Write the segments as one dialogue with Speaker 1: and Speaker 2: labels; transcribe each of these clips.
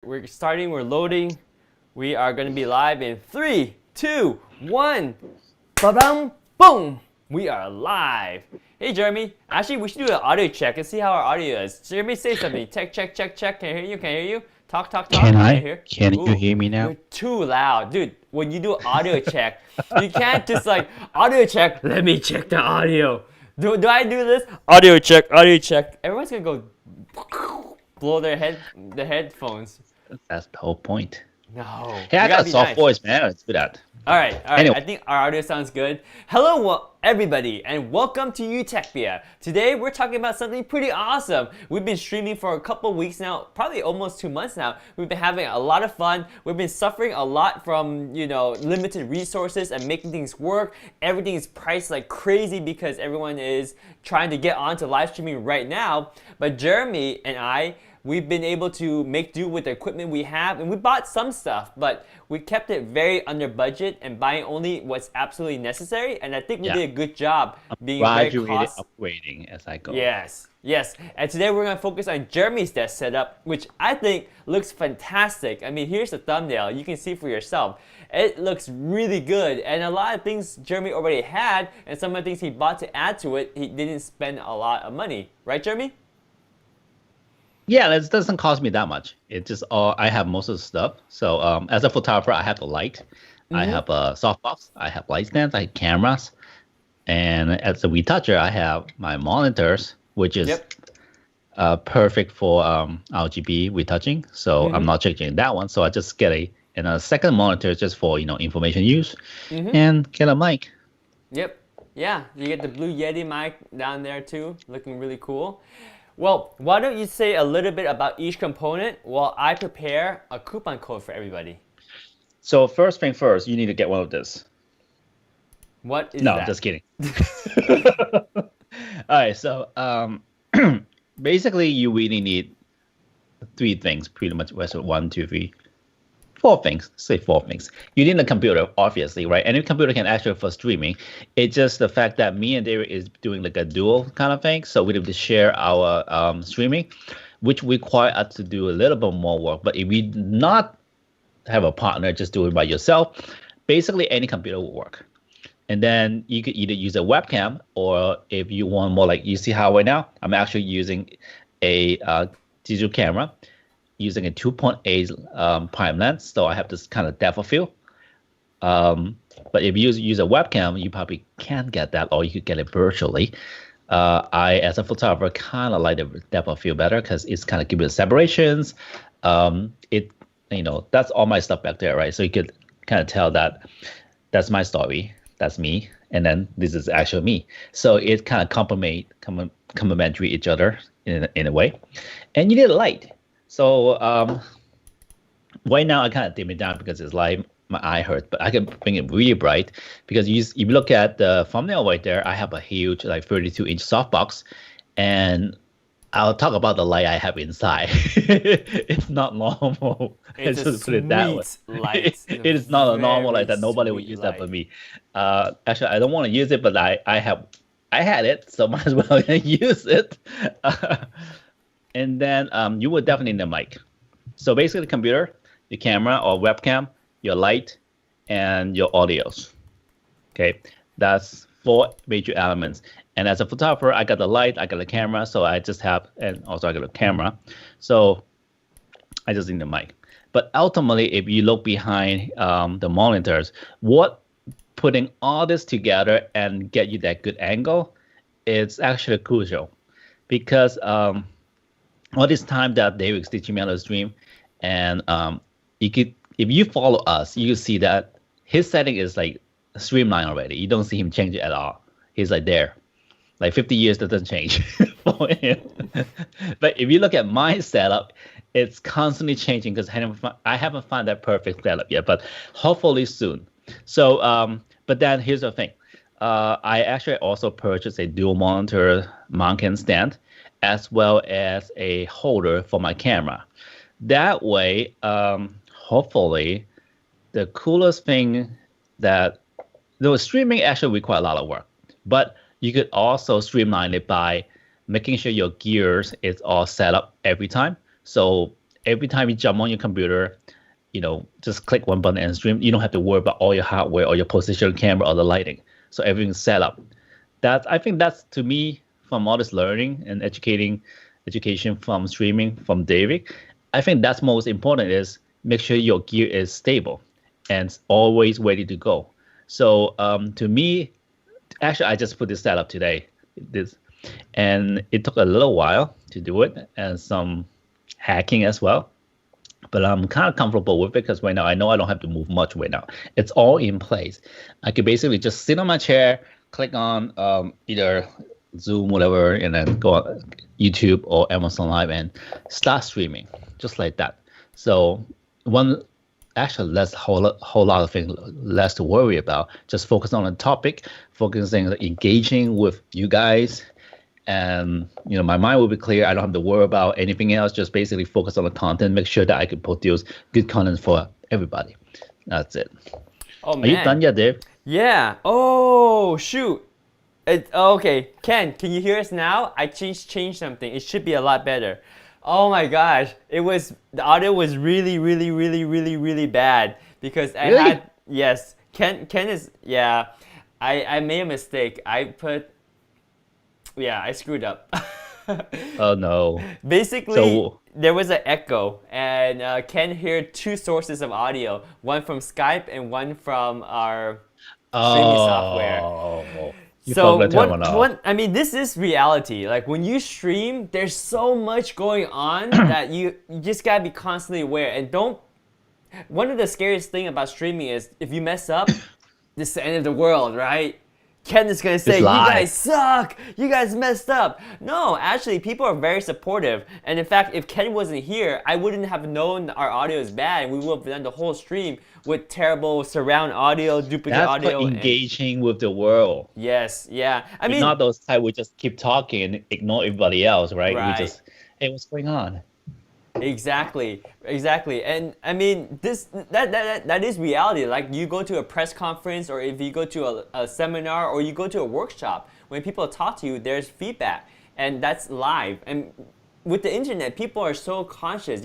Speaker 1: We're starting, we're loading. We are going to be live in 3, 2, 1. Ba-bam, boom. We are live. Hey, Jeremy. Actually, we should do an audio check and see how our audio is. Jeremy, say something. Check, check, check, check. Can I hear you? Can I hear you? Talk, talk, talk.
Speaker 2: Can
Speaker 1: Can I
Speaker 2: I?
Speaker 1: hear?
Speaker 2: Can you
Speaker 1: Ooh,
Speaker 2: hear me now?
Speaker 1: you're too loud. Dude, when you do audio check, you can't just like, audio check, let me check the audio. Do I do this? Audio check, audio check. Everyone's going to go blow their headphones.
Speaker 2: That's the whole point.
Speaker 1: No,
Speaker 2: Hey,
Speaker 1: you
Speaker 2: I
Speaker 1: gotta
Speaker 2: got a
Speaker 1: be
Speaker 2: soft
Speaker 1: nice.
Speaker 2: voice, man. Let's do that.
Speaker 1: All right, all right.
Speaker 2: Anyway,
Speaker 1: I think our audio sounds good. Hello, everybody, and welcome to Utechpia. Today, we're talking about something pretty awesome. We've been streaming for a couple weeks now, probably almost 2 months now. We've been having a lot of fun. We've been suffering a lot from, limited resources and making things work. Everything is priced like crazy because everyone is trying to get onto live streaming right now. But Jeremy and I, we've been able to make do with the equipment we have, and we bought some stuff, but we kept it very under budget and buying only what's absolutely necessary. And I think we
Speaker 2: yeah,
Speaker 1: did a good job being very
Speaker 2: gradually
Speaker 1: cost.
Speaker 2: upgrading as I go.
Speaker 1: Yes, yes. And today we're gonna focus on Jeremy's desk setup, which I think looks fantastic. I mean, here's the thumbnail. You can see for yourself. It looks really good, and a lot of things Jeremy already had, and some of the things he bought to add to it, he didn't spend a lot of money, right, Jeremy?
Speaker 2: Yeah, it doesn't cost me that much. It just all I have most of the stuff. So as a photographer, I have the light, I
Speaker 1: Mm-hmm.
Speaker 2: have a softbox, I have light stands, I have cameras, and as a retoucher, I have my monitors, which is
Speaker 1: Yep.
Speaker 2: perfect for RGB retouching. So I'm
Speaker 1: Mm-hmm.
Speaker 2: not changing that one. So I just get a second monitor just for information use,
Speaker 1: Mm-hmm.
Speaker 2: and get a mic.
Speaker 1: Yep. Yeah, you get the blue Yeti mic down there too, looking really cool. Well, why don't you say a little bit about each component while I prepare a coupon code for everybody?
Speaker 2: So first thing first, you need to get one of this.
Speaker 1: What is
Speaker 2: No,
Speaker 1: that?
Speaker 2: just kidding. All right, so basically you really need three things, pretty much. So one, two, three, four things. Say four things. You need a computer, obviously, right? Any computer can actually for streaming. It's just the fact that me and David is doing like a dual kind of thing, so we have to share our streaming, which require us to do a little bit more work. But if we not have a partner, just do it by yourself, basically any computer will work. And then you could either use a webcam, or if you want more, like you see how right now, I'm actually using a digital camera using a 2.8 prime lens, so I have this kind of depth of field. But if you use a webcam, you probably can't get that, or you could get it virtually. I, as a photographer, kind of like the depth of field better because it's kind of give you the separations. It, that's all my stuff back there, right? So you could kind of tell that that's my story, that's me, and then this is actually me. So it kind of complementary each other in a way. And you need a light. So right now I kind of dim it down because it's light, my eye hurts, but I can bring it really bright because if you look at the thumbnail right there, I have a huge like 32-inch softbox, and I'll talk about the light I have inside. It's not normal.
Speaker 1: It's
Speaker 2: Let's
Speaker 1: a
Speaker 2: just put it that way.
Speaker 1: sweet light.
Speaker 2: It is not a normal
Speaker 1: Very
Speaker 2: light that nobody would
Speaker 1: sweet
Speaker 2: use that but
Speaker 1: light.
Speaker 2: me. Actually, I don't want to use it, but I had it, so might as well use it. And then you would definitely need a mic. So basically, the computer, your camera or webcam, your light, and your audios. Okay, that's four major elements. And as a photographer, I got the light, I got the camera, so I just have, and also I got a camera. So I just need the mic. But ultimately, if you look behind the monitors, what putting all this together and get you that good angle is actually crucial, because all this time that David's teaching me how to stream, and you could, if you follow us, you see that his setting is like streamlined already. You don't see him change it at all. He's like there, like 50 years doesn't change for him. But if you look at my setup, it's constantly changing because I haven't found that perfect setup yet, but hopefully soon. So, but then here's the thing. I actually also purchased a dual monitor mounting stand, as well as a holder for my camera. That way, hopefully, the coolest thing that streaming actually requires a lot of work, but you could also streamline it by making sure your gears is all set up every time. So every time you jump on your computer, just click one button and stream. You don't have to worry about all your hardware or your position camera or the lighting. So everything's set up. I think that's, to me, from all this learning and education from streaming from David, I think that's most important is make sure your gear is stable and always ready to go. So to me, actually, I just put this setup today. And it took a little while to do it and some hacking as well. But I'm kind of comfortable with it because right now I know I don't have to move much right now. It's all in place. I could basically just sit on my chair, click on either Zoom, whatever, and then go on YouTube or Amazon Live and start streaming just like that. So actually less whole lot of things less to worry about. Just focus on a topic, focusing on engaging with you guys. And my mind will be clear. I don't have to worry about anything else. Just basically focus on the content. Make sure that I can produce good content for everybody. That's it.
Speaker 1: Oh man.
Speaker 2: Are you done yet, Dave?
Speaker 1: Yeah. Oh shoot. Okay, Ken, can you hear us now? I changed something. It should be a lot better. Oh my gosh, the audio was really bad because I
Speaker 2: Really?
Speaker 1: had Ken is I made a mistake. I screwed up.
Speaker 2: Oh no.
Speaker 1: Basically, there was an echo, and Ken heard two sources of audio, one from Skype and one from our streaming software.
Speaker 2: Oh. You
Speaker 1: So
Speaker 2: forgot to turn one off.
Speaker 1: I mean, this is reality. Like when you stream, there's so much going on that you just gotta be constantly aware. And one of the scariest thing about streaming is if you mess up, this is the end of the world, right? Ken is gonna say, "You guys suck. You guys messed up." No, actually, people are very supportive. And in fact, if Ken wasn't here, I wouldn't have known our audio is bad, and we would have done the whole stream with terrible surround audio, duplicate
Speaker 2: That's
Speaker 1: audio.
Speaker 2: for engaging with the world.
Speaker 1: Yes, yeah. I
Speaker 2: We're
Speaker 1: mean,
Speaker 2: not those type we just keep talking and ignore everybody else, right?
Speaker 1: Right.
Speaker 2: We just, hey, what's going on?
Speaker 1: exactly. And I mean, that is reality. Like you go to a press conference, or if you go to a seminar, or you go to a workshop, when people talk to you, there's feedback, and that's live. And with the internet, people are so conscious.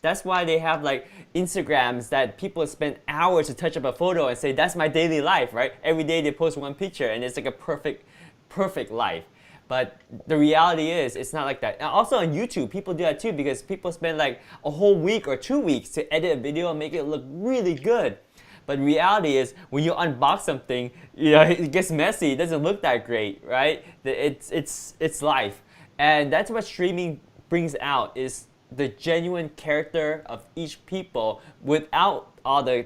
Speaker 1: That's why they have like Instagrams that people spend hours to touch up a photo and say that's my daily life, right? Every day they post one picture, and it's like a perfect life. But the reality is, it's not like that. And also on YouTube, people do that too because people spend like a whole week or 2 weeks to edit a video and make it look really good. But reality is, when you unbox something, it gets messy. It doesn't look that great, right? It's life, and that's what streaming brings out is the genuine character of each people without all the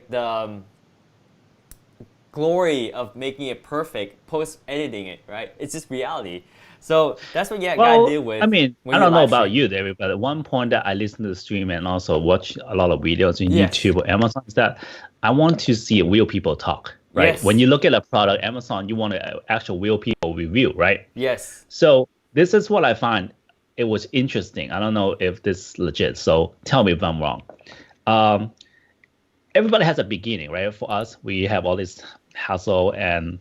Speaker 1: glory of making it perfect post editing it, right? It's just reality. So that's what you gotta deal with.
Speaker 2: I mean,
Speaker 1: when
Speaker 2: I
Speaker 1: you
Speaker 2: don't know
Speaker 1: live
Speaker 2: about
Speaker 1: stream.
Speaker 2: you, David, but at one point that I listen to the stream and also watch a lot of videos on
Speaker 1: Yes.
Speaker 2: YouTube or Amazon is that I want to see real people talk, right?
Speaker 1: Yes.
Speaker 2: When you look at a product, Amazon, you want actual real people review, right?
Speaker 1: Yes.
Speaker 2: So this is what I find. It was interesting. I don't know if this is legit, so tell me if I'm wrong. Everybody has a beginning, right? For us, we have all this hassle and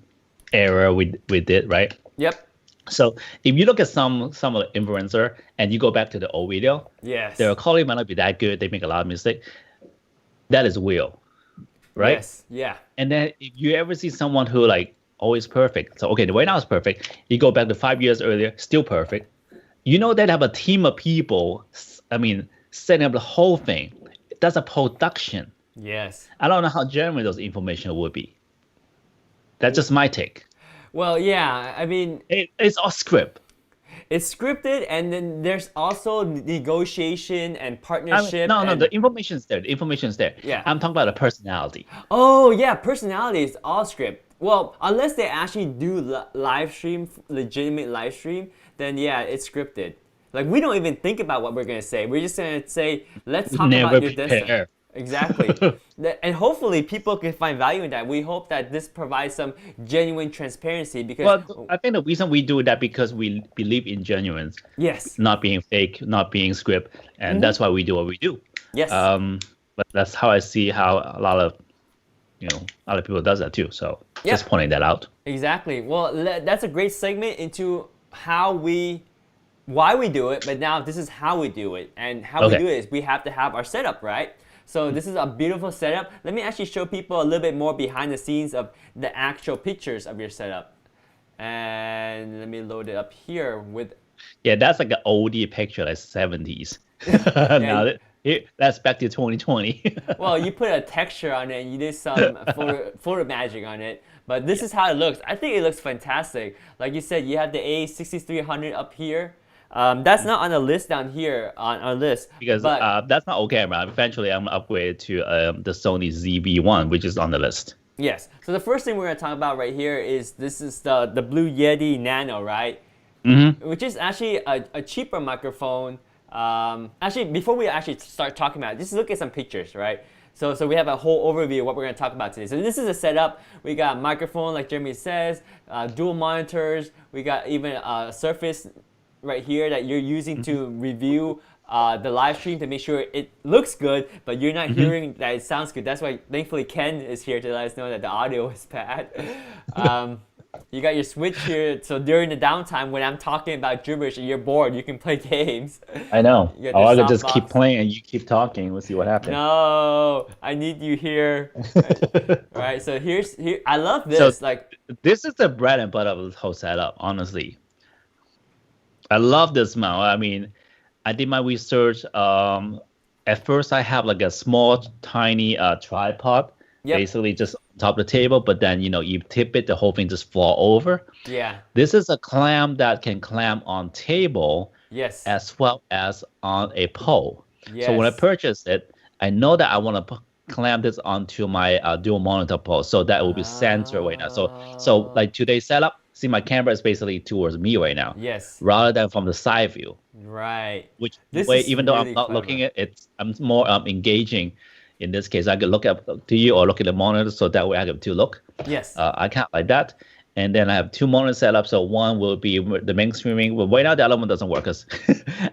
Speaker 2: error we did, right?
Speaker 1: Yep.
Speaker 2: So if you look at some of the influencer and you go back to the old video,
Speaker 1: Yes.
Speaker 2: their quality might not be that good. They make a lot of mistakes. That is real, right?
Speaker 1: Yes. Yeah.
Speaker 2: And then if you ever see someone who like always perfect, so okay, the right now is perfect. You go back to 5 years earlier, still perfect. They have a team of people. I mean, setting up the whole thing. That's a production.
Speaker 1: Yes.
Speaker 2: I don't know how genuine those information would be. That's just my take.
Speaker 1: Well, yeah. I mean,
Speaker 2: It's all script.
Speaker 1: it's scripted, and then there's also negotiation and
Speaker 2: I mean,
Speaker 1: partnership.
Speaker 2: no,
Speaker 1: and,
Speaker 2: the information's there. The information's there.
Speaker 1: Yeah.
Speaker 2: I'm talking about the personality.
Speaker 1: Oh yeah, personality is all script. Well, unless they actually do live stream, legitimate live stream, then yeah, it's scripted. Like we don't even think about what we're gonna say. We're just gonna say, let's talk
Speaker 2: Never
Speaker 1: about your
Speaker 2: prepare.
Speaker 1: distance. Exactly. And hopefully people can find value in that. We hope that this provides some genuine transparency because
Speaker 2: Well, I think the reason we do that because we believe in genuine,
Speaker 1: yes.
Speaker 2: not being fake, not being script, and that's why we do what we do.
Speaker 1: Yes.
Speaker 2: But that's how I see how a lot of other people does that too. So just pointing that out.
Speaker 1: Exactly. Well, that's a great segment into how we why we do it, but now this is how we do it. And how we
Speaker 2: Okay.
Speaker 1: do it is we have to have our setup, right? So this is a beautiful setup. Let me actually show people a little bit more behind the scenes of the actual pictures of your setup. And let me load it up here with.
Speaker 2: Yeah, that's like an oldie picture, like 70s. Now that's back to 2020.
Speaker 1: Well, you put a texture on it and you did some photo magic on it. But this is how it looks. I think it looks fantastic. Like you said, you have the A6300 up here. That's not on the list down here on our list.
Speaker 2: Because
Speaker 1: but,
Speaker 2: that's not old camera. Eventually, I'm gonna upgrade to the Sony ZV-1, which is on the list.
Speaker 1: yes. So the first thing we're gonna talk about right here is this is the Blue Yeti Nano, right?
Speaker 2: Mm-hmm.
Speaker 1: Which is actually a cheaper microphone. Actually, before we actually start talking about it, just look at some pictures, right? So we have a whole overview of what we're going to talk about today. So this is a setup. We got a microphone, like Jeremy says, dual monitors. We got even a Surface right here that you're using to review the live stream to make sure it looks good, but you're not hearing that it sounds good. That's why, thankfully, Ken is here to let us know that the audio is bad. You got your Switch here, so during the downtime when I'm talking about gibberish and you're bored, you can play games.
Speaker 2: I know.
Speaker 1: You got
Speaker 2: Or
Speaker 1: your
Speaker 2: I could just
Speaker 1: softbox.
Speaker 2: keep playing and you keep talking. We'll see what happens.
Speaker 1: No, I need you here. Right, so here. I love this.
Speaker 2: So
Speaker 1: like,
Speaker 2: this is the bread and butter of the whole setup, honestly. I love this mount. I mean, I did my research. At first, I have like a small, tiny tripod,
Speaker 1: Yep.
Speaker 2: basically just on top of the table. But then, you tip it, the whole thing just fall over.
Speaker 1: yeah,
Speaker 2: This is a clamp that can clamp on table
Speaker 1: yes,
Speaker 2: as well as on a pole.
Speaker 1: yes.
Speaker 2: So when I purchased it, I know that I want to clamp this onto my dual monitor pole, so that it will be centered right now. So like today's setup, see my camera is basically towards me right now,
Speaker 1: yes,
Speaker 2: rather than from the side view.
Speaker 1: right.
Speaker 2: Which
Speaker 1: This
Speaker 2: way,
Speaker 1: is
Speaker 2: even though
Speaker 1: really
Speaker 2: I'm not
Speaker 1: clever.
Speaker 2: looking at it, I'm more engaging. In this case, I could look up to you or look at the monitor, so that way I have to look.
Speaker 1: Yes.
Speaker 2: I can't like that. And then I have two monitors set up. So one will be the main streaming. Well, right now the other one doesn't work because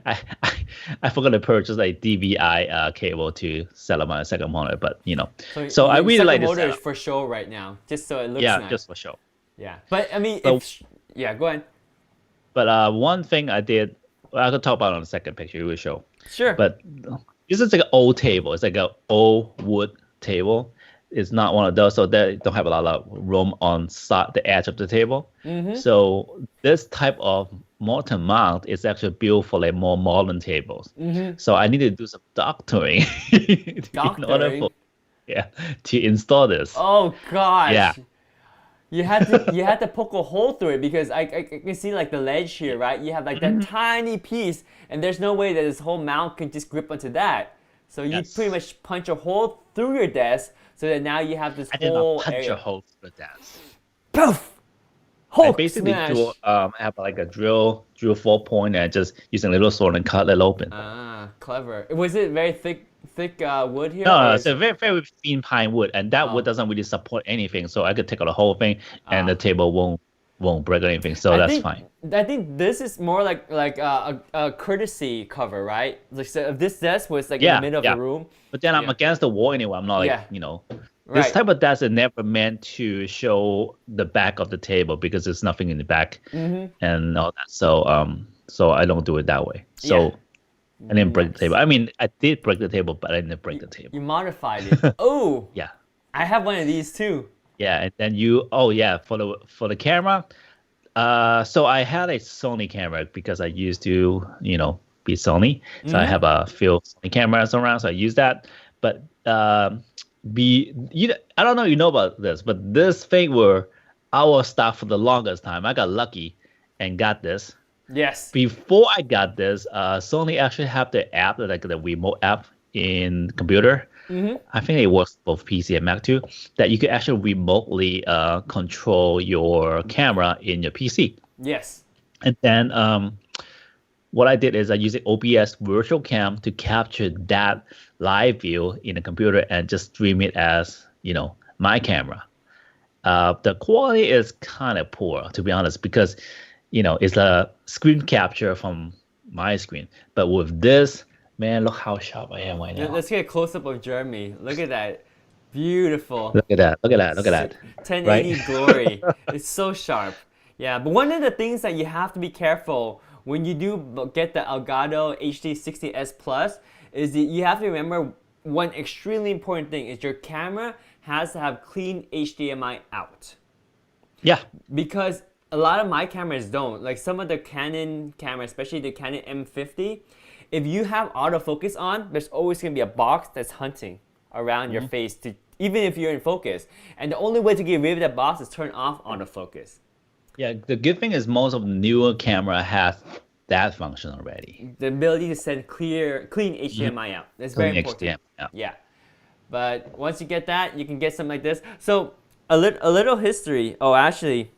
Speaker 2: I forgot to purchase a DVI cable to set up my second monitor. But so I
Speaker 1: your
Speaker 2: really
Speaker 1: second
Speaker 2: like this
Speaker 1: motor is
Speaker 2: setup.
Speaker 1: for show right now, just so it looks
Speaker 2: Yeah,
Speaker 1: nice.
Speaker 2: just for show.
Speaker 1: Yeah, but I mean,
Speaker 2: So-
Speaker 1: yeah, go ahead.
Speaker 2: But one thing I did, I could talk about on the second picture. You will show.
Speaker 1: Sure.
Speaker 2: But this is like an old table. It's like an old wood table. It's not one of those, so they don't have a lot of room on the edge of the table.
Speaker 1: Mm-hmm.
Speaker 2: So this type of mortar mount is actually built for like more modern tables.
Speaker 1: Mm-hmm.
Speaker 2: So I need to do some doctoring in order to install this.
Speaker 1: Oh gosh.
Speaker 2: Yeah.
Speaker 1: You had to poke a hole through it because I can see like the ledge here, right? You have like that tiny piece, and there's no way that this whole mount can just grip onto that. So you
Speaker 2: Yes.
Speaker 1: pretty much punch a hole through your desk, so that now you have this
Speaker 2: I did
Speaker 1: whole
Speaker 2: not punch
Speaker 1: area.
Speaker 2: a hole through the desk.
Speaker 1: Poof!
Speaker 2: I
Speaker 1: Hulk
Speaker 2: basically
Speaker 1: smash.
Speaker 2: have like a drill 4-point, and just using a little sword and cut it open.
Speaker 1: Ah, clever. Was it very thick wood here?
Speaker 2: No,
Speaker 1: or
Speaker 2: it's a very, very thin pine wood, and that wood doesn't really support anything. So I could take out the whole thing, and the table won't break or anything. So that's fine.
Speaker 1: I think this is more like a courtesy cover, right? Like, so if this desk was like in the middle of the room.
Speaker 2: But then I'm against the wall anyway. I'm not like This
Speaker 1: Right.
Speaker 2: type of desk is never meant to show the back of the table because there's nothing in the back and all that. So I don't do it that way. So
Speaker 1: Yeah.
Speaker 2: I didn't break the
Speaker 1: Nice.
Speaker 2: table. I mean, I did break the table, but I didn't break the table.
Speaker 1: You modified it. Oh,
Speaker 2: Yeah.
Speaker 1: I have one of these too.
Speaker 2: Yeah, and then for the camera, so I had a Sony camera because I used to, be Sony. So I have a few Sony cameras around, so I use that. But I don't know if you know about this, but this thing were our stuff for the longest time. I got lucky and got this.
Speaker 1: Yes.
Speaker 2: Before I got this, Sony actually have the app, like the remote app in computer. I think it works both PC and Mac too, that you can actually remotely control your camera in your PC.
Speaker 1: Yes.
Speaker 2: And then what I did is I used OBS Virtual Cam to capture that live view in the computer and just stream it as, my camera. The quality is kind of poor, to be honest, because, it's a screen capture from my screen. But with this, man, look how sharp I am right now.
Speaker 1: Let's get a close up of Jeremy. Look at that. Beautiful.
Speaker 2: Look at that. Look at that. Look at that.
Speaker 1: 1080 glory. It's so sharp. Yeah, but one of the things that you have to be careful when you do get the Elgato HD60S Plus, is that you have to remember one extremely important thing is your camera has to have clean HDMI out.
Speaker 2: Yeah.
Speaker 1: Because a lot of my cameras don't. Like some of the Canon cameras, especially the Canon M50, if you have autofocus on, there's always going to be a box that's hunting around your face, to even if you're in focus. And the only way to get rid of that box is turn off autofocus.
Speaker 2: Yeah, the good thing is most of the newer camera has that function already.
Speaker 1: The ability to send clean HDMI out. That's very important.
Speaker 2: HDMI,
Speaker 1: Yeah. But once you get that, you can get something like this. So a little history. Oh, actually,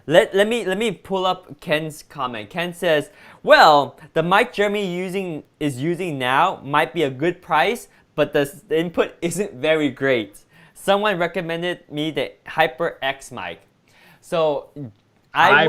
Speaker 1: let me pull up Ken's comment. Ken says, "Well, the mic Jeremy is using now might be a good price, but the input isn't very great. Someone recommended me the HyperX mic." So I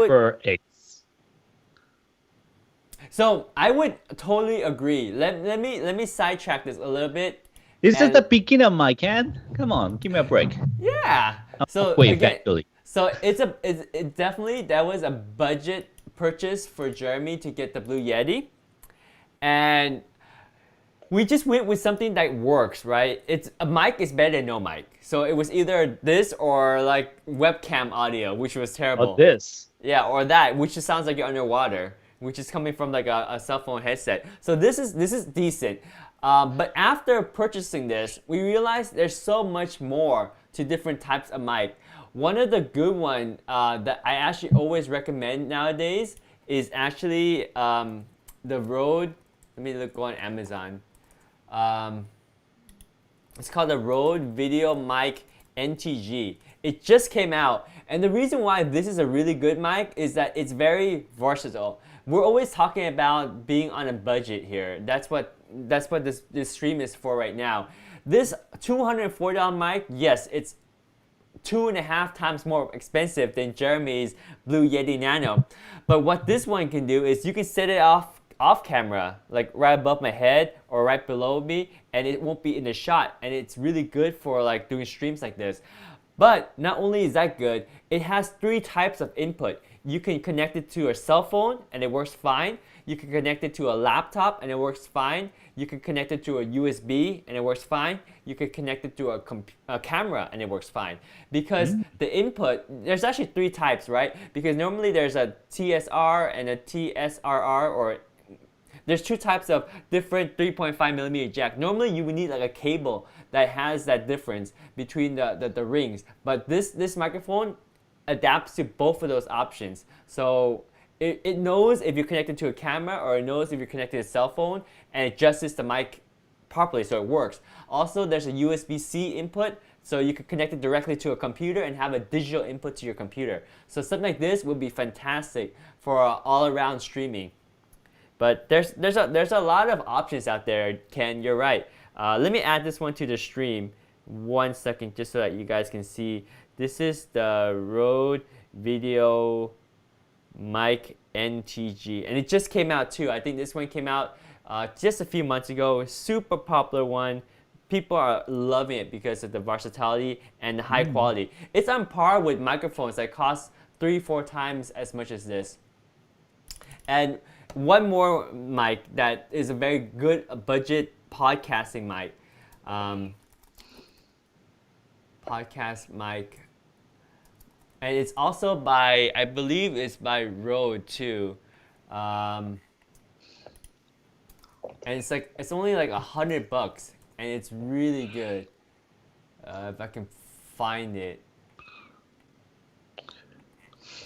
Speaker 1: would totally agree. Let me sidetrack this a little bit.
Speaker 2: This is the beginner mic, Ken. Come on, give me a break.
Speaker 1: Yeah. So
Speaker 2: Wait,
Speaker 1: again,
Speaker 2: eventually.
Speaker 1: so it definitely, that was a budget purchase for Jeremy to get the Blue Yeti, and we just went with something that works, right? It's a mic is better than no mic. So it was either this or like webcam audio, which was terrible.
Speaker 2: Or this.
Speaker 1: Yeah, or that, which just sounds like you're underwater, which is coming from like a cell phone headset. So this is decent. But after purchasing this, we realized there's so much more to different types of mic. One of the good one that I actually always recommend nowadays is actually the Rode. Let me go on Amazon. It's called the Rode Video Mic NTG. It just came out, and the reason why this is a really good mic is that it's very versatile. We're always talking about being on a budget here. That's what this stream is for right now. This $240 mic, yes, it's 2.5 times more expensive than Jeremy's Blue Yeti Nano. But what this one can do is you can set it off camera, like right above my head or right below me, and it won't be in the shot. And it's really good for like doing streams like this. But not only is that good, it has 3 types of input. You can connect it to a cell phone and it works fine. You can connect it to a laptop and it works fine. You can connect it to a USB and it works fine. You can connect it to a camera and it works fine. Because the input, there's actually 3 types, right? Because normally there's a TSR and a TSRR, or there's 2 types of different 3.5mm jack. Normally you would need like a cable that has that difference between the rings. But this microphone adapts to both of those options. So it knows if you're connected to a camera, or it knows if you're connected to a cell phone, and it adjusts the mic properly so it works. Also, there's a USB-C input, so you can connect it directly to a computer and have a digital input to your computer. So something like this would be fantastic for all-around streaming. But there's a lot of options out there, Ken. You're right. Let me add this one to the stream. 1 second, just so that you guys can see. This is the Rode Video Mic NTG, and it just came out too. I think this one came out just a few months ago. Super popular one. People are loving it because of the versatility and the high quality. It's on par with microphones that cost 3-4 times as much as this. And one more mic that is a very good budget podcasting mic. Podcast mic. And it's also by, I believe it's by Rode too. And it's only like $100, and it's really good. If I can find it.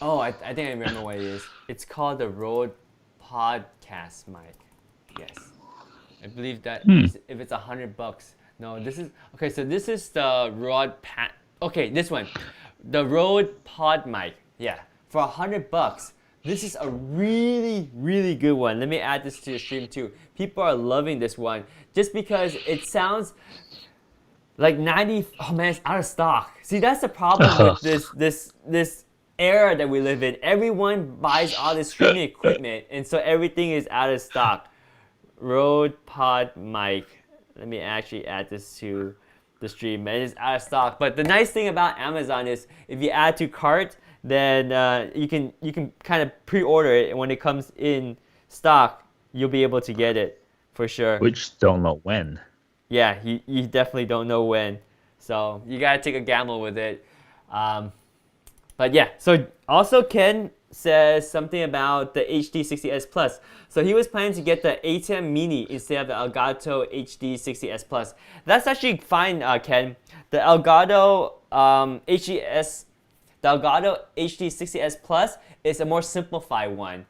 Speaker 1: Oh, I think I remember what it is. It's called the Rode Podcast mic. Yes, I believe that if it's $100. No, this is okay. So this is the Rode Okay, this one, the Rode Pod mic. Yeah, for $100. This is a really, really good one. Let me add this to the stream too. People are loving this one just because it sounds like 90. Oh man, it's out of stock. See, that's the problem with this era that we live in. Everyone buys all this streaming equipment, and so everything is out of stock. Rode Pod mic. Let me actually add this to the stream. It is out of stock. But the nice thing about Amazon is if you add to cart, then you can kind of pre-order it, and when it comes in stock, you'll be able to get it for sure.
Speaker 2: We just don't know when.
Speaker 1: Yeah, you definitely don't know when, so you gotta take a gamble with it. But yeah, so also Ken says something about the HD60S Plus. So he was planning to get the A10 Mini instead of the Elgato HD60S Plus. That's actually fine, Ken. The Elgato the Elgato HD60S Plus is a more simplified one.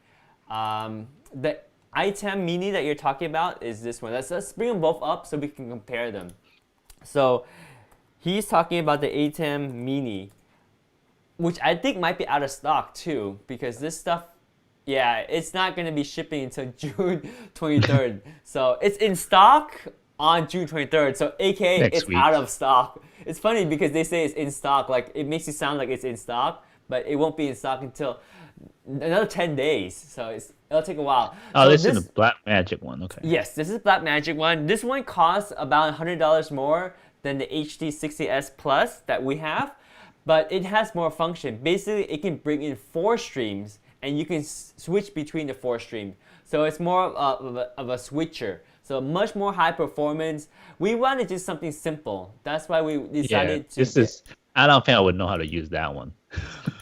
Speaker 1: The i10 Mini that you're talking about is this one. Let's bring them both up so we can compare them. So he's talking about the A10 Mini, which I think might be out of stock too, because this stuff, yeah, it's not going to be shipping until June 23rd. So it's in stock on June 23rd, so aka
Speaker 2: Next
Speaker 1: it's
Speaker 2: week.
Speaker 1: out of stock. It's funny because they say it's in stock, like it makes it sound like it's in stock, but it won't be in stock until another 10 days, so it'll take a while.
Speaker 2: Oh,
Speaker 1: So
Speaker 2: this is the Black Magic one. Okay.
Speaker 1: Yes, this is Black Magic one. This one costs about $100 more than the HD60S Plus that we have, but it has more function. Basically, it can bring in 4 streams, and you can switch between the 4 streams. So it's more of a switcher. So much more high performance. We wanted just something simple. That's why we decided to.
Speaker 2: I don't think I would know how to use that one.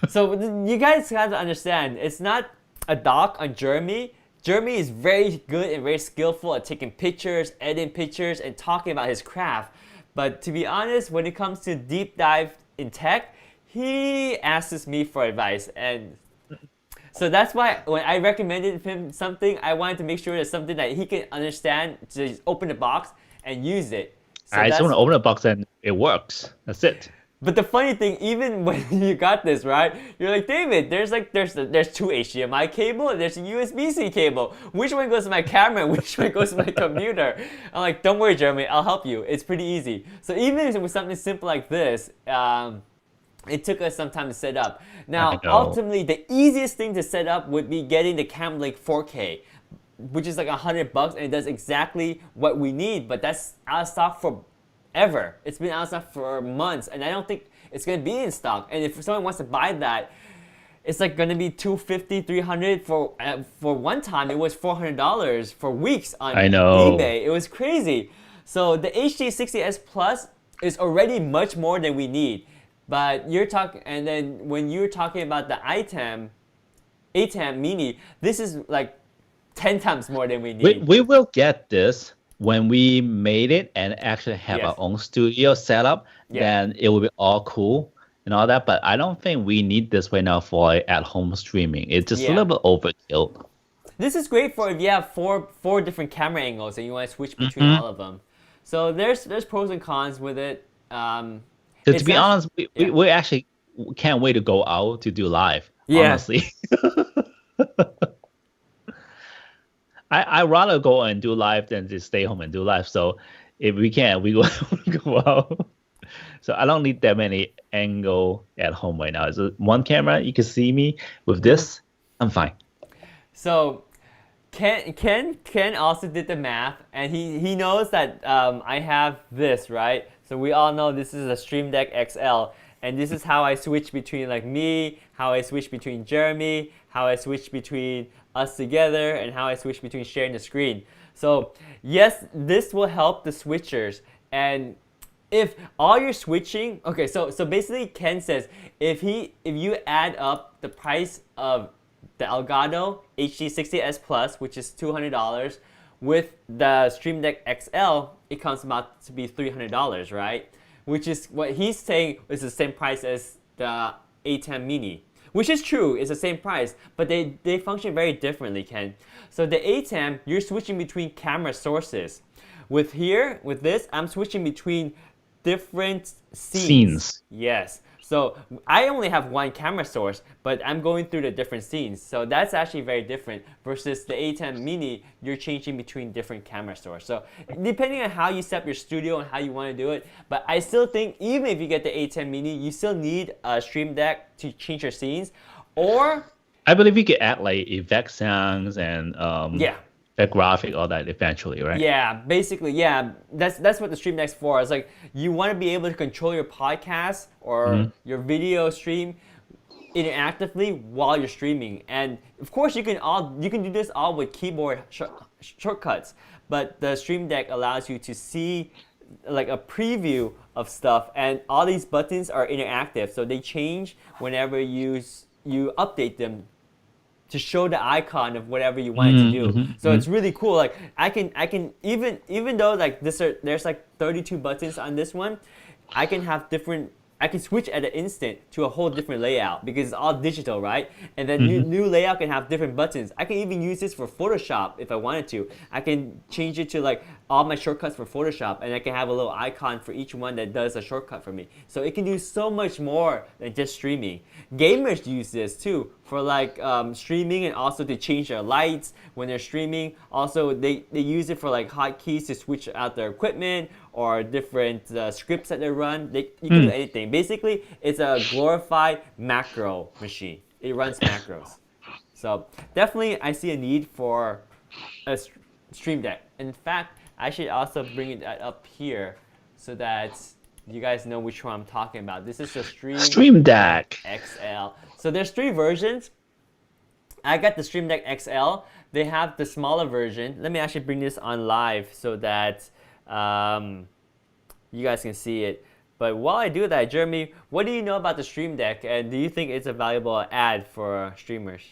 Speaker 1: So you guys have to understand, it's not a dock on Jeremy. Jeremy is very good and very skillful at taking pictures, editing pictures, and talking about his craft. But to be honest, when it comes to deep dive in tech, he asks me for advice. And so that's why when I recommended him something, I wanted to make sure it's something that he can understand, to just open the box and use it. So
Speaker 2: I just want to open the box and it works. That's it.
Speaker 1: But the funny thing, even when you got this, right, you're like, David, there's 2 HDMI cable and there's a USB-C cable. Which one goes to my camera and which one goes to my computer? I'm like, don't worry, Jeremy, I'll help you. It's pretty easy. So even with something simple like this, it took us some time to set up. Now, ultimately, the easiest thing to set up would be getting the Cam Link 4K, which is like $100 and it does exactly what we need, but that's out of stock for ever. It's been out of stock for months, and I don't think it's going to be in stock. And if someone wants to buy that, it's like going to be $250, $300 for one time. It was $400 for weeks on eBay. It was crazy. So the HD60S Plus is already much more than we need. But you're talking, and then when you're talking about the A10 Mini, this is like 10 times more than we need.
Speaker 2: We will get this when we made it and actually have our own studio set up. Then it will be all cool and all that. But I don't think we need this right now for at-home streaming. It's just a little bit overkill.
Speaker 1: This is great for if you have four different camera angles and you want to switch between all of them. So there's pros and cons with it.
Speaker 2: To be honest, we actually can't wait to go out to do live. Honestly. I rather go and do live than just stay home and do live. So if we can, we go out. So I don't need that many angle at home right now. It's one camera. You can see me with this. I'm fine. So
Speaker 1: Ken also did the math, and he knows that I have this, right? So we all know this is a Stream Deck XL, and this is how I switch between like me, how I switch between Jeremy, how I switch between us together, and how I switch between sharing the screen. So yes, this will help the switchers. And if all you're switching, okay, so basically Ken says if you add up the price of the Elgato HD60S Plus, which is $200, with the Stream Deck XL, it comes about to be $300, right? Which is what he's saying is the same price as the A10 Mini. Which is true, it's the same price, but they function very differently, Ken. So the A10, you're switching between camera sources. With this, I'm switching between different scenes. Yes. So I only have one camera source, but I'm going through the different scenes. So that's actually very different versus the A10 Mini, you're changing between different camera sources. So depending on how you set up your studio and how you want to do it, but I still think even if you get the A10 Mini, you still need a Stream Deck to change your scenes. Or
Speaker 2: I believe you could add like effect sounds and the graphic, all that eventually, right?
Speaker 1: Yeah, basically, yeah. That's what the Stream Deck's for. It's like you want to be able to control your podcast or your video stream interactively while you're streaming. And of course, you can do this all with keyboard shortcuts. But the Stream Deck allows you to see like a preview of stuff, and all these buttons are interactive, so they change whenever you update them to show the icon of whatever you want it to do. So it's really cool. Like I can even though like there's like 32 buttons on this one, I can switch at an instant to a whole different layout because it's all digital, right? And then new layout can have different buttons. I can even use this for Photoshop if I wanted to. I can change it to like all my shortcuts for Photoshop, and I can have a little icon for each one that does a shortcut for me. So it can do so much more than just streaming. Gamers use this too for like streaming, and also to change their lights when they're streaming. Also, they use it for like hotkeys to switch out their equipment or different scripts that they run. You can do anything. Basically, it's a glorified macro machine. It runs macros. So definitely, I see a need for a Stream Deck. In fact, I should also bring it up here so that you guys know which one I'm talking about. This is the
Speaker 2: Stream Deck
Speaker 1: XL. So there's 3 versions. I got the Stream Deck XL. They have the smaller version. Let me actually bring this on live so that you guys can see it. But while I do that, Jeremy, what do you know about the Stream Deck, and do you think it's a valuable ad for streamers?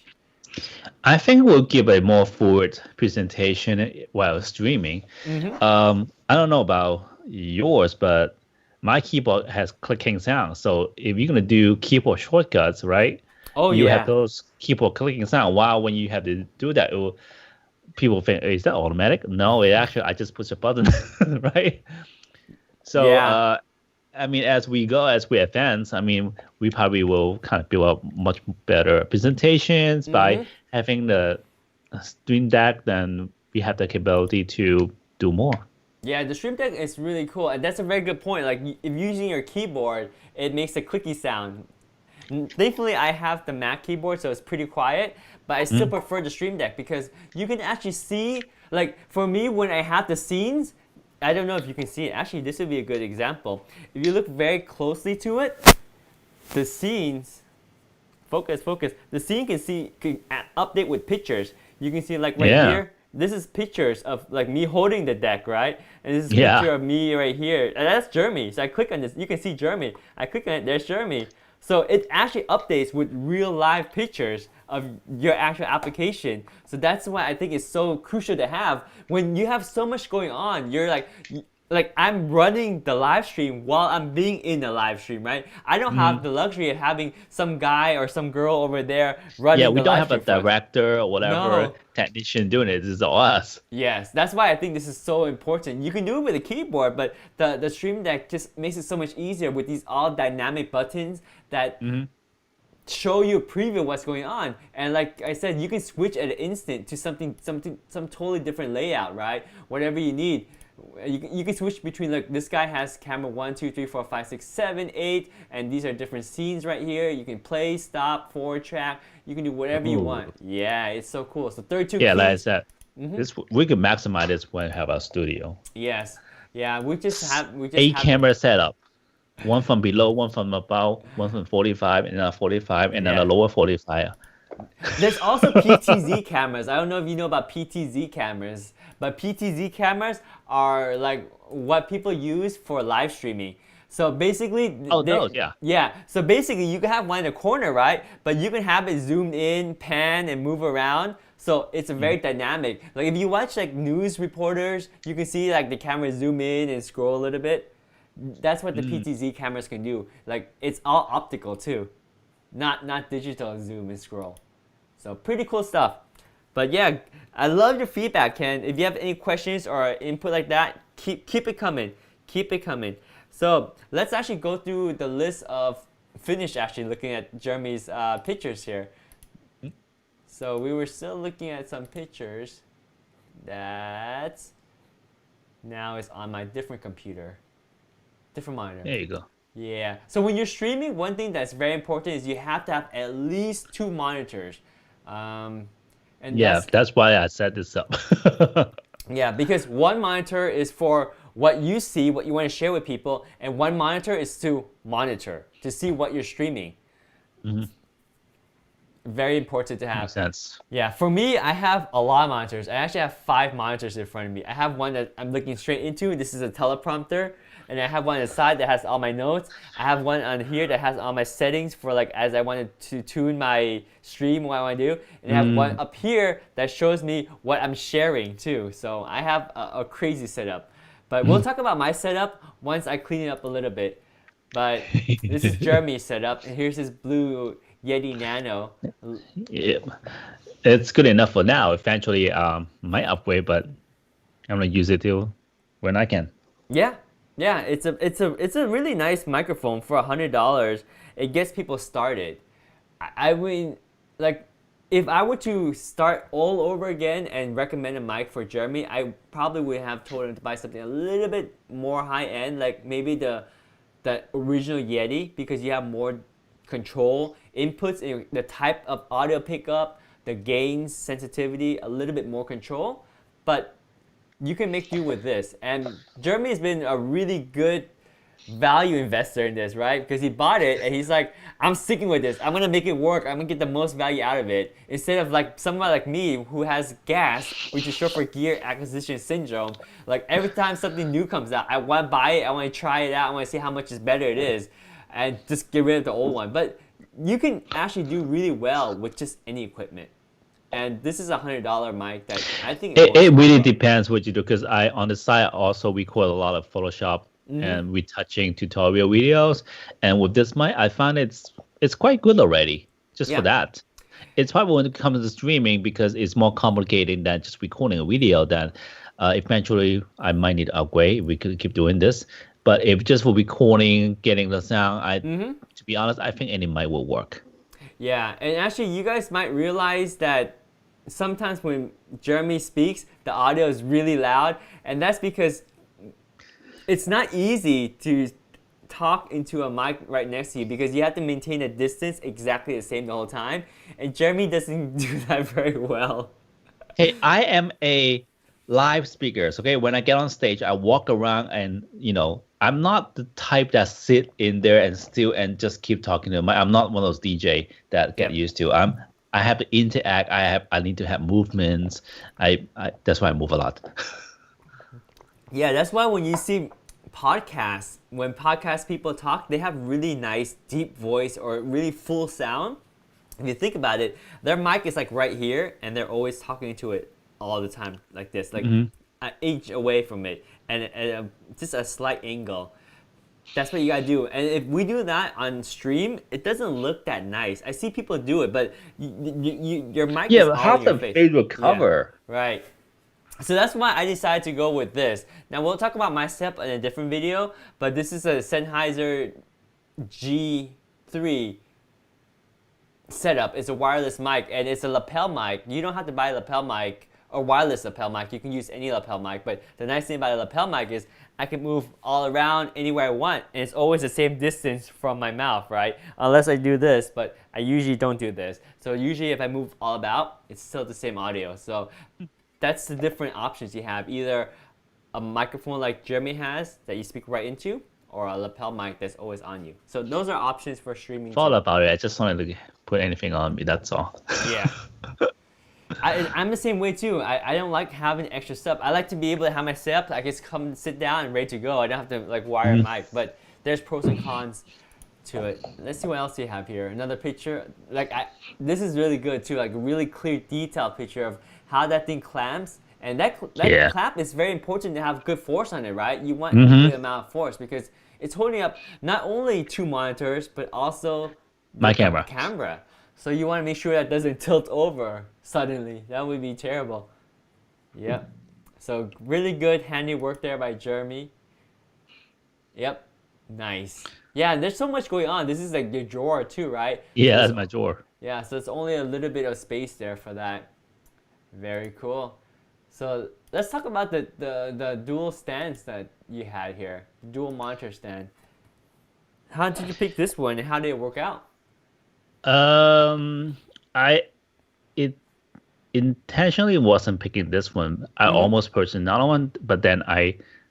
Speaker 2: I think we'll give a more forward presentation while streaming. I don't know about yours, but my keyboard has clicking sound. So if you're gonna do keyboard shortcuts, right? You have those keyboard clicking sound. While when you have to do that, people think, is that automatic? No, it actually, I just push a button, right? So I mean, as we advance, I mean, we probably will kind of build up much better presentations by having the Stream Deck. Then we have the capability to do more.
Speaker 1: Yeah, the Stream Deck is really cool, and that's a very good point. Like, if using your keyboard, it makes a clicky sound. Thankfully, I have the Mac keyboard, so it's pretty quiet, but I still prefer the Stream Deck because you can actually see, like, for me, when I have the scenes, I don't know if you can see it. Actually, this would be a good example. If you look very closely to it, the scenes, focus, the scene can update with pictures. You can see like right here, this is pictures of like me holding the deck, right? And this is a picture of me right here. And that's Jeremy. So I click on this, you can see Jeremy. I click on it, there's Jeremy. So it actually updates with real live pictures of your actual application. So that's why I think it's so crucial to have. When you have so much going on, you're like I'm running the live stream while I'm being in the live stream, right? I don't have the luxury of having some guy or some girl over there running the live stream.
Speaker 2: Yeah, we don't have a director or whatever technician doing it. This is all us.
Speaker 1: Yes, that's why I think this is so important. You can do it with a keyboard, but the Stream Deck just makes it so much easier with these all dynamic buttons that show you a preview of what's going on. And like I said, you can switch at an instant to some totally different layout, right? Whatever you need. You can switch between, like, this guy has camera 1, 2, 3, 4, 5, 6, 7, 8, and these are different scenes right here. You can play, stop, forward track. You can do whatever you want. Yeah, it's so cool. So 32 keys.
Speaker 2: Like I said, we can maximize this when we have our studio.
Speaker 1: Yes. Yeah, we just have
Speaker 2: 8 camera setup. One from below, one from above, one from 45, and another 45, and then a lower 45.
Speaker 1: There's also PTZ cameras. I don't know if you know about PTZ cameras, but PTZ cameras are like what people use for live streaming. So basically, so basically, you can have one in the corner, right? But you can have it zoomed in, pan, and move around. So it's very dynamic. Like if you watch like news reporters, you can see like the camera zoom in and scroll a little bit. That's what the PTZ cameras can do. Like it's all optical too, not digital zoom and scroll. So pretty cool stuff. But yeah, I love your feedback, Ken. If you have any questions or input like that, keep it coming. Keep it coming. So let's actually go through the list of actually looking at Jeremy's pictures here. So we were still looking at some pictures that now is on my different computer. Different monitor.
Speaker 2: There you go.
Speaker 1: Yeah. So when you're streaming, one thing that's very important is you have to have at least 2 monitors. And
Speaker 2: that's why I set this up.
Speaker 1: Yeah, because one monitor is for what you see, what you want to share with people, and one monitor is to monitor, to see what you're streaming. Very important to have.
Speaker 2: Makes sense.
Speaker 1: Yeah, for me, I have a lot of monitors. I actually have 5 monitors in front of me. I have one that I'm looking straight into. This is a teleprompter. And I have one on the side that has all my notes. I have one on here that has all my settings for like as I wanted to tune my stream, what I want to do. And I have one up here that shows me what I'm sharing too. So I have a crazy setup. But we'll talk about my setup once I clean it up a little bit. But this is Jeremy's setup. And here's his blue Yeti Nano.
Speaker 2: Yeah, it's good enough for now. Eventually, might upgrade, but I'm gonna use it till when I can.
Speaker 1: Yeah, it's a really nice microphone for $100. It gets people started. I mean, like, if I were to start all over again and recommend a mic for Jeremy, I probably would have told him to buy something a little bit more high end, like maybe the original Yeti, because you have more control inputs in the type of audio pickup, the gains, sensitivity, a little bit more control, but you can make do with this. And Jeremy has been a really good value investor in this, right? Because he bought it and he's like, I'm sticking with this. I'm gonna make it work. I'm gonna get the most value out of it. Instead of like someone like me who has GAS, which is short for gear acquisition syndrome. Like every time something new comes out, I want to buy it. I want to try it out. I want to see how much better it is, and just get rid of the old one. But you can actually do really well with just any equipment. And this is a $100 mic that I think
Speaker 2: it really depends what you do, because I on the side also record a lot of Photoshop and retouching tutorial videos. And with this mic, I find it's quite good already. Just for that, it's probably when it comes to streaming, because it's more complicated than just recording a video. That eventually I might need to upgrade if we could keep doing this. But if just for recording, getting the sound, to be honest, I think any mic will work.
Speaker 1: Yeah, and actually, you guys might realize that sometimes when Jeremy speaks, the audio is really loud, and that's because it's not easy to talk into a mic right next to you, because you have to maintain a distance exactly the same the whole time, and Jeremy doesn't do that very well.
Speaker 2: Hey, I am a live speaker. Okay, when I get on stage, I walk around, and I'm not the type that sit in there and just keep talking to them. I'm not one of those DJ that get used to. I have to interact. I need to have movements. That's why I move a lot.
Speaker 1: Yeah, that's why when you see podcasts, when podcast people talk, they have really nice deep voice or really full sound. If you think about it, their mic is like right here, and they're always talking to it all the time like this, like an inch away from it, and just a slight angle. That's what you gotta do. And if we do that on stream, it doesn't look that nice. I see people do it, but your mic is all
Speaker 2: half
Speaker 1: in your
Speaker 2: the
Speaker 1: face.
Speaker 2: face will cover.
Speaker 1: Yeah, right. So that's why I decided to go with this. Now we'll talk about my setup in a different video, but this is a Sennheiser G3 Setup. It's a wireless mic, and it's a lapel mic. You don't have to buy a lapel mic or wireless lapel mic. You can use any lapel mic, but the nice thing about a lapel mic is I can move all around anywhere I want, and it's always the same distance from my mouth, right? Unless I do this, but I usually don't do this. So usually if I move all about, it's still the same audio. So that's the different options you have. Either a microphone like Jeremy has that you speak right into, or a lapel mic that's always on you. So those are options for streaming.
Speaker 2: Thought about it. I just wanted to put anything on me. That's all.
Speaker 1: Yeah. I'm the same way too. I don't like having extra stuff. I like to be able to have my setup. I just come sit down and ready to go. I don't have to like wire a mic. But there's pros and cons to it. Let's see what else you have here. Another picture. This is really good too. Like a really clear, detailed picture of how that thing clamps. And that clamp is very important to have good force on it, right? You want a good amount of force because it's holding up not only 2 monitors but also
Speaker 2: my camera.
Speaker 1: So you want to make sure that doesn't tilt over suddenly. That would be terrible. Yep. So really good handy work there by Jeremy. Yep. Nice. Yeah, and there's so much going on. This is like your drawer too, right?
Speaker 2: Yeah, that's my drawer.
Speaker 1: Yeah, so it's only a little bit of space there for that. Very cool. So let's talk about the dual stands that you had here. Dual monitor stand. How did you pick this one and how did it work out?
Speaker 2: It intentionally wasn't picking this one. I almost purchased another one, but then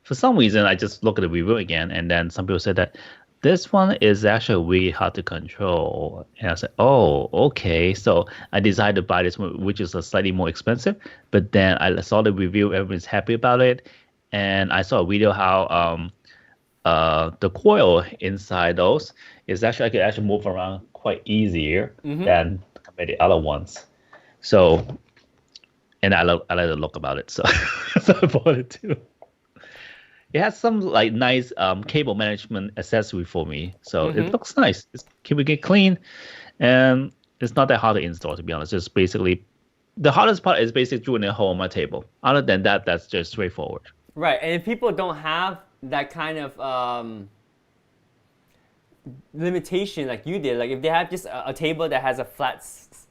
Speaker 2: for some reason, I just looked at the review again, and then some people said that This one is actually really hard to control. And I said, oh, okay. So I decided to buy this one, which is a slightly more expensive. But then I saw the review, everyone's happy about it. And I saw a video how the coil inside those is actually, I could actually move around quite easier than compared to the other ones. So, and I like the look about it. So, so I bought it too. It has some like nice cable management accessory for me, so it looks nice. It's keeping it clean, and it's not that hard to install. To be honest, just basically the hardest part is basically drilling a hole on my table. Other than that, that's just straightforward.
Speaker 1: Right, and if people don't have that kind of limitation like you did, like if they have just a table that has a flat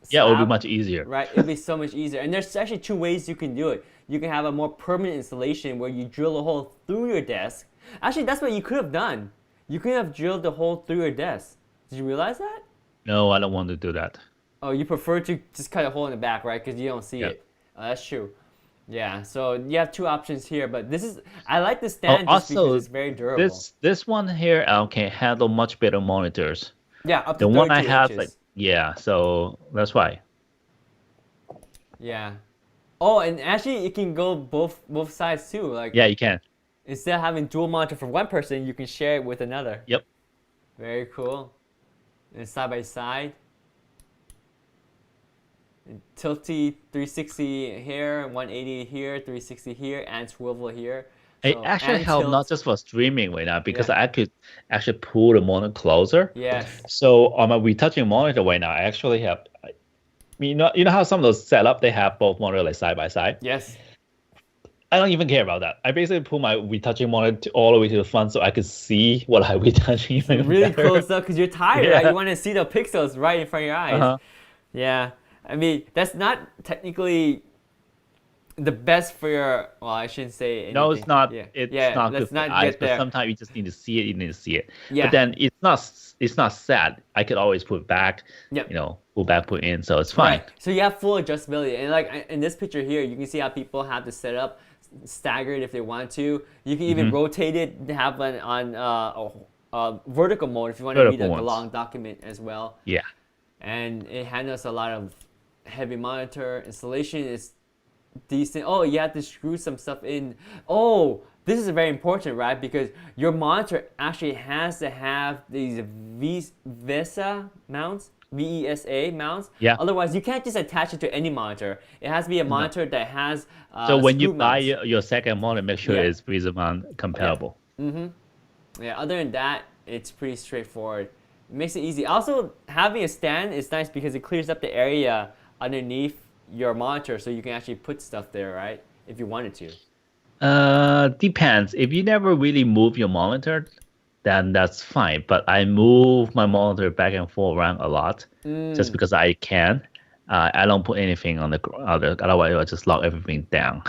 Speaker 2: Yeah, it would be
Speaker 1: slab,
Speaker 2: much easier.
Speaker 1: right? It'd be so much easier. And there's actually two ways you can do it. You can have a more permanent installation where you drill a hole through your desk. Actually, that's what you could have done. You could have drilled the hole through your desk. Did you realize that?
Speaker 2: No, I don't want to do that.
Speaker 1: Oh, you prefer to just cut a hole in the back, right? Because you don't see
Speaker 2: Yeah.
Speaker 1: it. That's true. Yeah, so you have two options here, but this is, I like the stand just
Speaker 2: Also,
Speaker 1: because it's very durable.
Speaker 2: this one here can handle much better monitors.
Speaker 1: Yeah, up to
Speaker 2: The one I
Speaker 1: 32
Speaker 2: have,
Speaker 1: inches.
Speaker 2: like, yeah, so that's why.
Speaker 1: Yeah. Oh, and actually, it can go both sides too. Like,
Speaker 2: Yeah, you can.
Speaker 1: instead of having dual monitor for one person, you can share it with another.
Speaker 2: Yep.
Speaker 1: Very cool. And side by side. And tilty 360 here, 180 here, 360 here, and swivel here.
Speaker 2: It
Speaker 1: So,
Speaker 2: actually
Speaker 1: and
Speaker 2: helped
Speaker 1: tilt.
Speaker 2: not just for streaming right now because
Speaker 1: Yeah.
Speaker 2: I could actually pull the monitor closer.
Speaker 1: Yes.
Speaker 2: So on my retouching monitor right now, I actually have, you know how some of those setup they have both monitors like side by side.
Speaker 1: Yes.
Speaker 2: I don't even care about that. I basically pull my retouching monitor all the way to the front so I could see what I'm retouching. Even
Speaker 1: Really
Speaker 2: better.
Speaker 1: close up because you're tired, right?
Speaker 2: Yeah.
Speaker 1: You want to see the pixels right in front of your eyes.
Speaker 2: Uh-huh.
Speaker 1: Yeah. I mean, that's not technically the best for your, well, I shouldn't say anything.
Speaker 2: No, it's not.
Speaker 1: Yeah.
Speaker 2: It's
Speaker 1: Yeah,
Speaker 2: not
Speaker 1: let's
Speaker 2: good for
Speaker 1: not
Speaker 2: eyes.
Speaker 1: get
Speaker 2: But
Speaker 1: there.
Speaker 2: sometimes you just need to see it. You need to see it.
Speaker 1: Yeah.
Speaker 2: But then it's not. It's not sad. I could always put back.
Speaker 1: Yep.
Speaker 2: You know, pull back, put in. So it's fine.
Speaker 1: Right. So you have full adjustability. And like in this picture here, you can see how people have the setup staggered if they want to. You can even rotate it, have one on vertical mode if you want to read
Speaker 2: Vertical
Speaker 1: a
Speaker 2: ones.
Speaker 1: long document as well.
Speaker 2: Yeah.
Speaker 1: And it handles a lot of heavy monitor. Installation is decent. Oh, you have to screw some stuff in. Oh, this is very important, right? Because your monitor actually has to have these VESA mounts. VESA mounts.
Speaker 2: Yeah.
Speaker 1: Otherwise, you can't just attach it to any monitor. It has to be a monitor that has.
Speaker 2: So when you
Speaker 1: screw
Speaker 2: buy
Speaker 1: mounts.
Speaker 2: your second monitor, make sure
Speaker 1: Yeah.
Speaker 2: it's Prism compatible.
Speaker 1: Yeah, other than that, it's pretty straightforward. It makes it easy. Also, having a stand is nice because it clears up the area underneath your monitor so you can actually put stuff there, right? If you wanted to.
Speaker 2: Depends. If you never really move your monitor, then that's fine. But I move my monitor back and forth around a lot just because I can. I don't put anything on the other. Otherwise, I'll just lock everything down.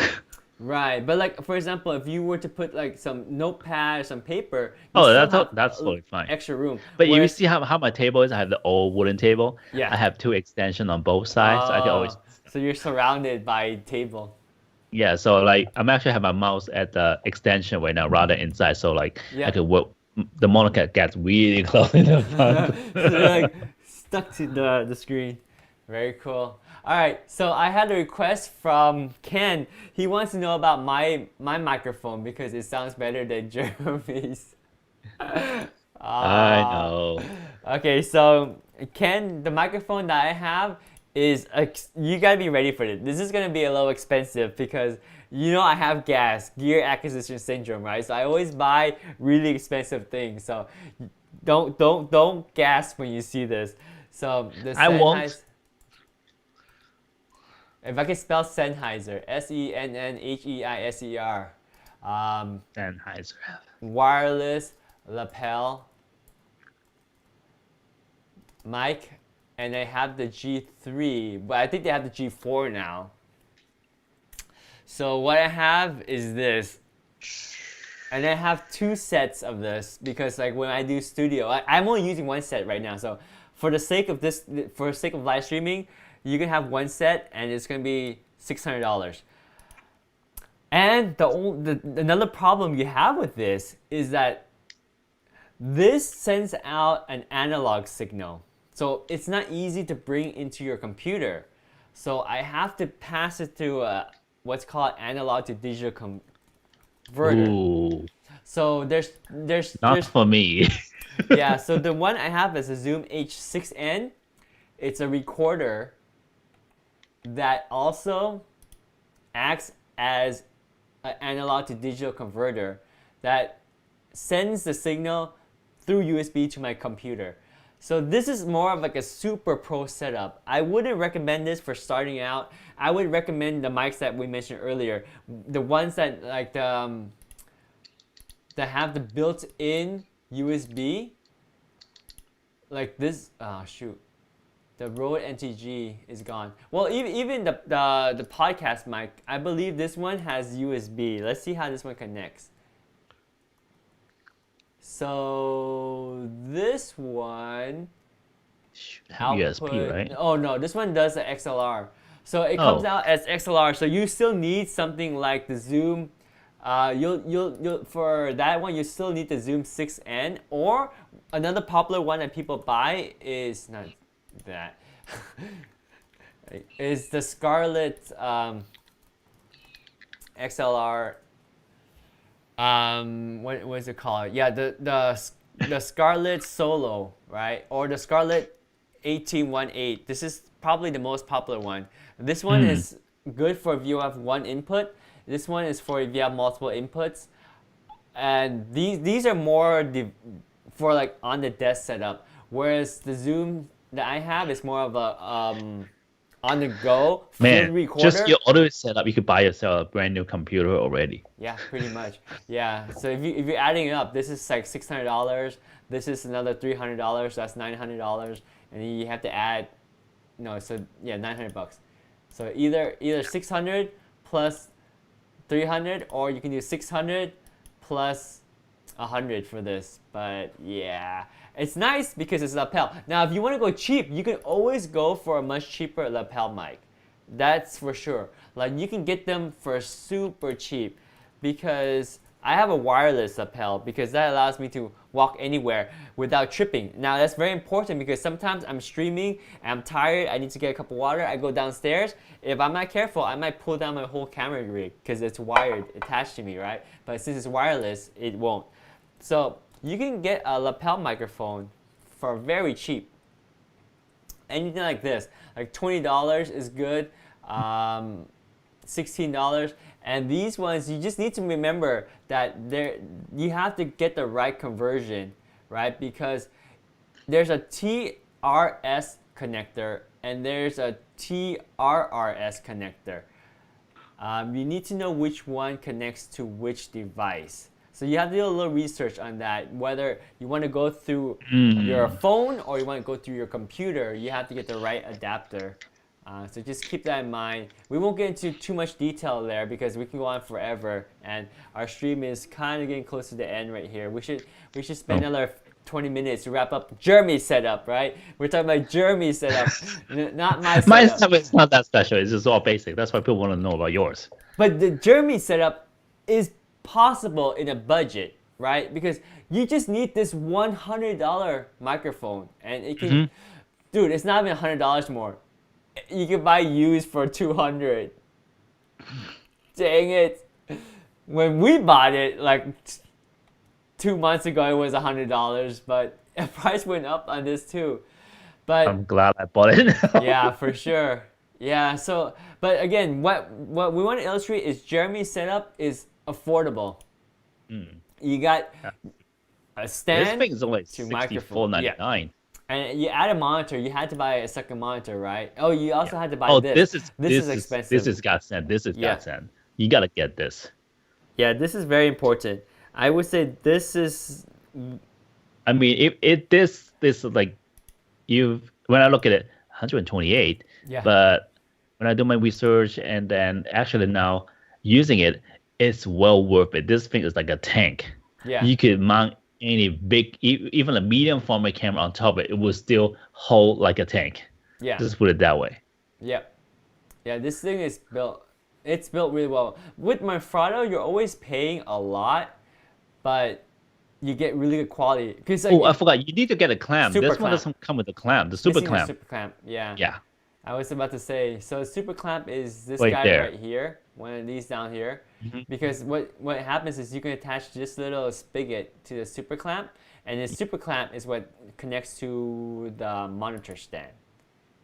Speaker 1: Right, but like for example, if you were to put like some notepad or some paper, you
Speaker 2: Oh,
Speaker 1: still
Speaker 2: that's
Speaker 1: have
Speaker 2: that's totally fine.
Speaker 1: extra room.
Speaker 2: But you
Speaker 1: Whereas-
Speaker 2: see how my table is? I have the old wooden table.
Speaker 1: Yeah.
Speaker 2: I have two extensions on both sides. So I can always.
Speaker 1: So you're surrounded by table.
Speaker 2: Yeah. So like I'm actually have my mouse at the extension right now rather inside. So like
Speaker 1: Yeah.
Speaker 2: I could work. The monitor gets really close in the front.
Speaker 1: So you're like stuck to the screen. Very cool. All right, so I had a request from Ken. He wants to know about my microphone because it sounds better than Jeremy's.
Speaker 2: I know.
Speaker 1: Okay, so Ken, the microphone that I have is you gotta be ready for this. This is gonna be a little expensive because you know I have gear acquisition syndrome, right? So I always buy really expensive things. So don't gasp when you see this. So the
Speaker 2: I won't.
Speaker 1: Sennheiser. If I can spell Sennheiser, Sennheiser,
Speaker 2: Sennheiser.
Speaker 1: wireless lapel mic, and they have the G3, but I think they have the G4 now. So what I have is this, and I have two sets of this because like when I do studio, I'm only using one set right now. So for the sake of this, for the sake of live streaming, you can have one set and it's gonna be $600. And another problem you have with this is that This sends out an analog signal. So it's not easy to bring into your computer. So I have to pass it through what's called analog to digital converter.
Speaker 2: Ooh,
Speaker 1: So
Speaker 2: not for me.
Speaker 1: yeah, so the one I have is a Zoom H6N. It's a recorder that also acts as an analog to digital converter that sends the signal through USB to my computer. So this is more of like a super pro setup. I wouldn't recommend this for starting out. I would recommend the mics that we mentioned earlier, the ones that like that have the built-in USB, like this. Oh shoot, the Rode NTG is gone. Well, even the podcast mic, I believe this one has USB. Let's see how this one connects. So this one
Speaker 2: USB, right?
Speaker 1: Oh no, this one does the XLR. So it comes out as XLR. So you still need something like the Zoom. You'll for that one you still need the Zoom 6N, or another popular one that people buy is not that. Is the Scarlett XLR. What is it called? Yeah, the Scarlett Solo, right? Or the Scarlett 1818. This is probably the most popular one. This one is good for if you have one input. This one is for if you have multiple inputs. And these are more for like on the desk setup. Whereas the Zoom that I have is more of a on the go field recorder.
Speaker 2: Just your auto setup, you could buy yourself a brand new computer already.
Speaker 1: Yeah, pretty much. Yeah. So if you're adding it up, this is like $600. This is another $300. So that's $900, and then you have to add, so yeah, $900. So either 600 plus 300, or you can do 600 plus 100 for this. But yeah, it's nice because it's lapel. Now, if you want to go cheap, you can always go for a much cheaper lapel mic. That's for sure. Like you can get them for super cheap, because I have a wireless lapel because that allows me to walk anywhere without tripping. Now that's very important because sometimes I'm streaming and I'm tired, I need to get a cup of water, I go downstairs. If I'm not careful, I might pull down my whole camera rig because it's wired, attached to me, right? But since it's wireless, it won't. So you can get a lapel microphone for very cheap. Anything like this, like $20 is good, $16. And these ones, you just need to remember that you have to get the right conversion, right? Because there's a TRS connector and there's a TRRS connector. You need to know which one connects to which device. So you have to do a little research on that. Whether you want to go through your phone or you want to go through your computer, you have to get the right adapter. So just keep that in mind. We won't get into too much detail there because we can go on forever, and our stream is kind of getting close to the end right here. We should spend another 20 minutes to wrap up Jeremy's setup, right? We're talking about Jeremy's setup, not my setup.
Speaker 2: My setup is not that special. It's just all basic. That's why people want to know about yours.
Speaker 1: But the Jeremy setup is possible in a budget, right? Because you just need this $100 microphone, and it can, dude, it's not even $100 more. You can buy used for $200. Dang it! When we bought it, like 2 months ago, it was $100, but the price went up on this too. But
Speaker 2: I'm glad I bought it.
Speaker 1: yeah, for sure. Yeah. So, but again, what we want to illustrate is Jeremy's setup is affordable. You got a stand.
Speaker 2: This thing is only $64.99.
Speaker 1: And you add a monitor. You had to buy a second monitor, right? Oh, you also had to buy
Speaker 2: this.
Speaker 1: This is expensive.
Speaker 2: This is godsend. This is godsend. You gotta get this.
Speaker 1: Yeah, this is very important. I would say this is.
Speaker 2: I mean, this is like, when I look at it, 128. Yeah. But when I do my research and then actually now using it, it's well worth it. This thing is like a tank. Yeah. You could mount any big, even a medium format camera on top of it, it will still hold like a tank. Yeah. Just put it that way.
Speaker 1: Yeah. Yeah, this thing is built, really well. With Manfrotto, you're always paying a lot, but you get really good quality. Because
Speaker 2: Oh, I forgot. You need to get a clamp.
Speaker 1: Super
Speaker 2: This one
Speaker 1: clamp.
Speaker 2: doesn't come with a clamp. The super
Speaker 1: Missing the
Speaker 2: clamp.
Speaker 1: super clamp. Yeah.
Speaker 2: Yeah,
Speaker 1: I was about to say. So super clamp is this
Speaker 2: right
Speaker 1: guy
Speaker 2: there.
Speaker 1: right here. One of these down here.
Speaker 2: Mm-hmm.
Speaker 1: Because what happens is you can attach this little spigot to the super clamp, and the super clamp is what connects to the monitor stand.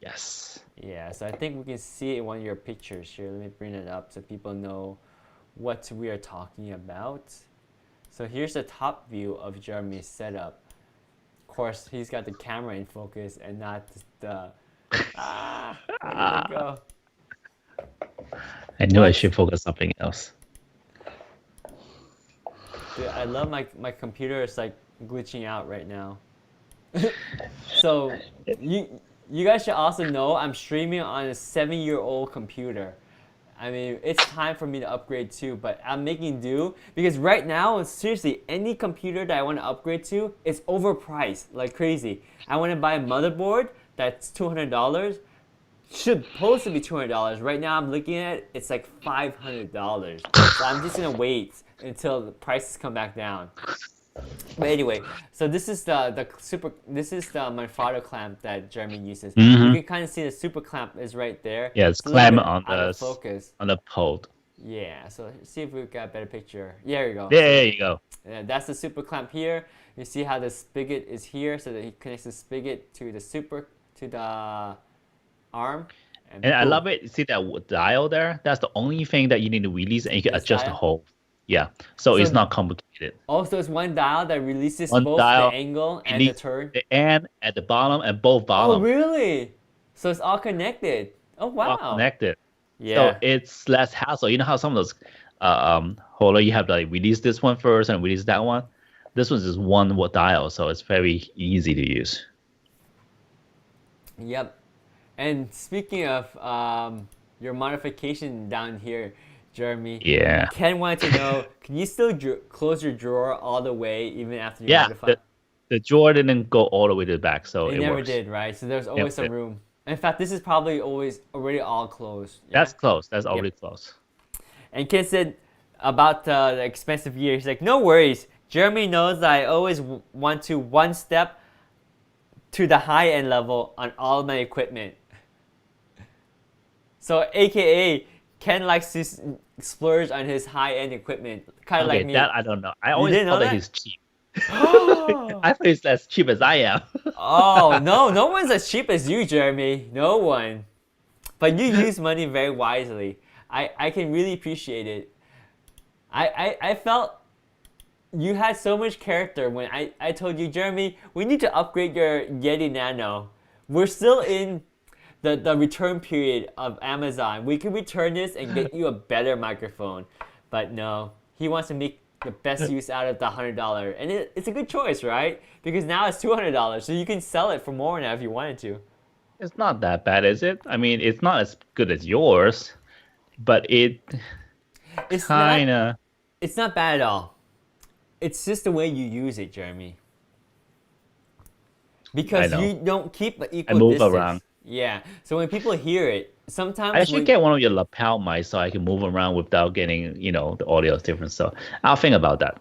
Speaker 2: Yes.
Speaker 1: Yeah, so I think we can see it in one of your pictures here. Let me bring it up so people know what we are talking about. So here's the top view of Jeremy's setup. Of course, he's got the camera in focus and not the... where did it go?
Speaker 2: I knew I should focus something else.
Speaker 1: Dude, I love my computer is like glitching out right now. So you guys should also know I'm streaming on a 7-year-old computer. I mean, it's time for me to upgrade too, but I'm making do because right now, seriously, any computer that I want to upgrade to is overpriced like crazy. I want to buy a motherboard that's $200. Supposed to be $200. Right now, I'm looking at it, it's like $500. So I'm just gonna wait until the prices come back down. But anyway, so this is the Manfrotto clamp that Jeremy uses. You can kind of see the super clamp is right there.
Speaker 2: Yeah, it's
Speaker 1: a little
Speaker 2: clamp
Speaker 1: bit
Speaker 2: on
Speaker 1: out of
Speaker 2: the
Speaker 1: focus.
Speaker 2: on the pole.
Speaker 1: Yeah, so let's see if we've got a better picture. Yeah, there you go.
Speaker 2: There you go.
Speaker 1: Yeah, that's the super clamp here. You see how the spigot is here, so that he connects the spigot to the arm.
Speaker 2: And I love it. See that dial there? That's the only thing that you need to release, and you can adjust the whole. Yeah, so it's not complicated.
Speaker 1: Also, it's one dial that releases
Speaker 2: One
Speaker 1: both
Speaker 2: dial
Speaker 1: the angle and the turn.
Speaker 2: The end at the bottom and both bottom.
Speaker 1: Oh, really? So it's all connected. Oh, wow.
Speaker 2: All connected.
Speaker 1: Yeah.
Speaker 2: So it's less hassle. You know how some of those holder you have to like release this one first and release that one. This one's just one dial, so it's very easy to use.
Speaker 1: Yep. And speaking of your modification down here, Jeremy.
Speaker 2: Yeah.
Speaker 1: Ken wanted to know, can you still close your drawer all the way even after you modify?
Speaker 2: The drawer didn't go all the way to the back, so
Speaker 1: it never did, right? So there's always some room. In fact, this is probably already all closed. Yeah?
Speaker 2: That's close. That's already close.
Speaker 1: And Ken said about the expensive gear, he's like, no worries. Jeremy knows that I always want to one step to the high-end level on all of my equipment. So, AKA, Ken likes to splurge on his high-end equipment, kind of like me.
Speaker 2: That I don't know. I always thought that he's cheap. I thought he's as cheap as I am.
Speaker 1: Oh, no one's as cheap as you, Jeremy. No one. But you use money very wisely. I can really appreciate it. I felt you had so much character when I told you, Jeremy, we need to upgrade your Yeti Nano. We're still in the return period of Amazon. We can return this and get you a better microphone. But no, he wants to make the best use out of the $100. And it's a good choice, right? Because now it's $200, so you can sell it for more now if you wanted to.
Speaker 2: It's not that bad, is it? I mean, it's not as good as yours, but it's kind of...
Speaker 1: It's not bad at all. It's just the way you use it, Jeremy. Because you don't keep an equal distance.
Speaker 2: Around.
Speaker 1: Yeah. So when people hear it, sometimes
Speaker 2: I should get one of your lapel mics so I can move around without getting, the audio is different. So I'll think about that.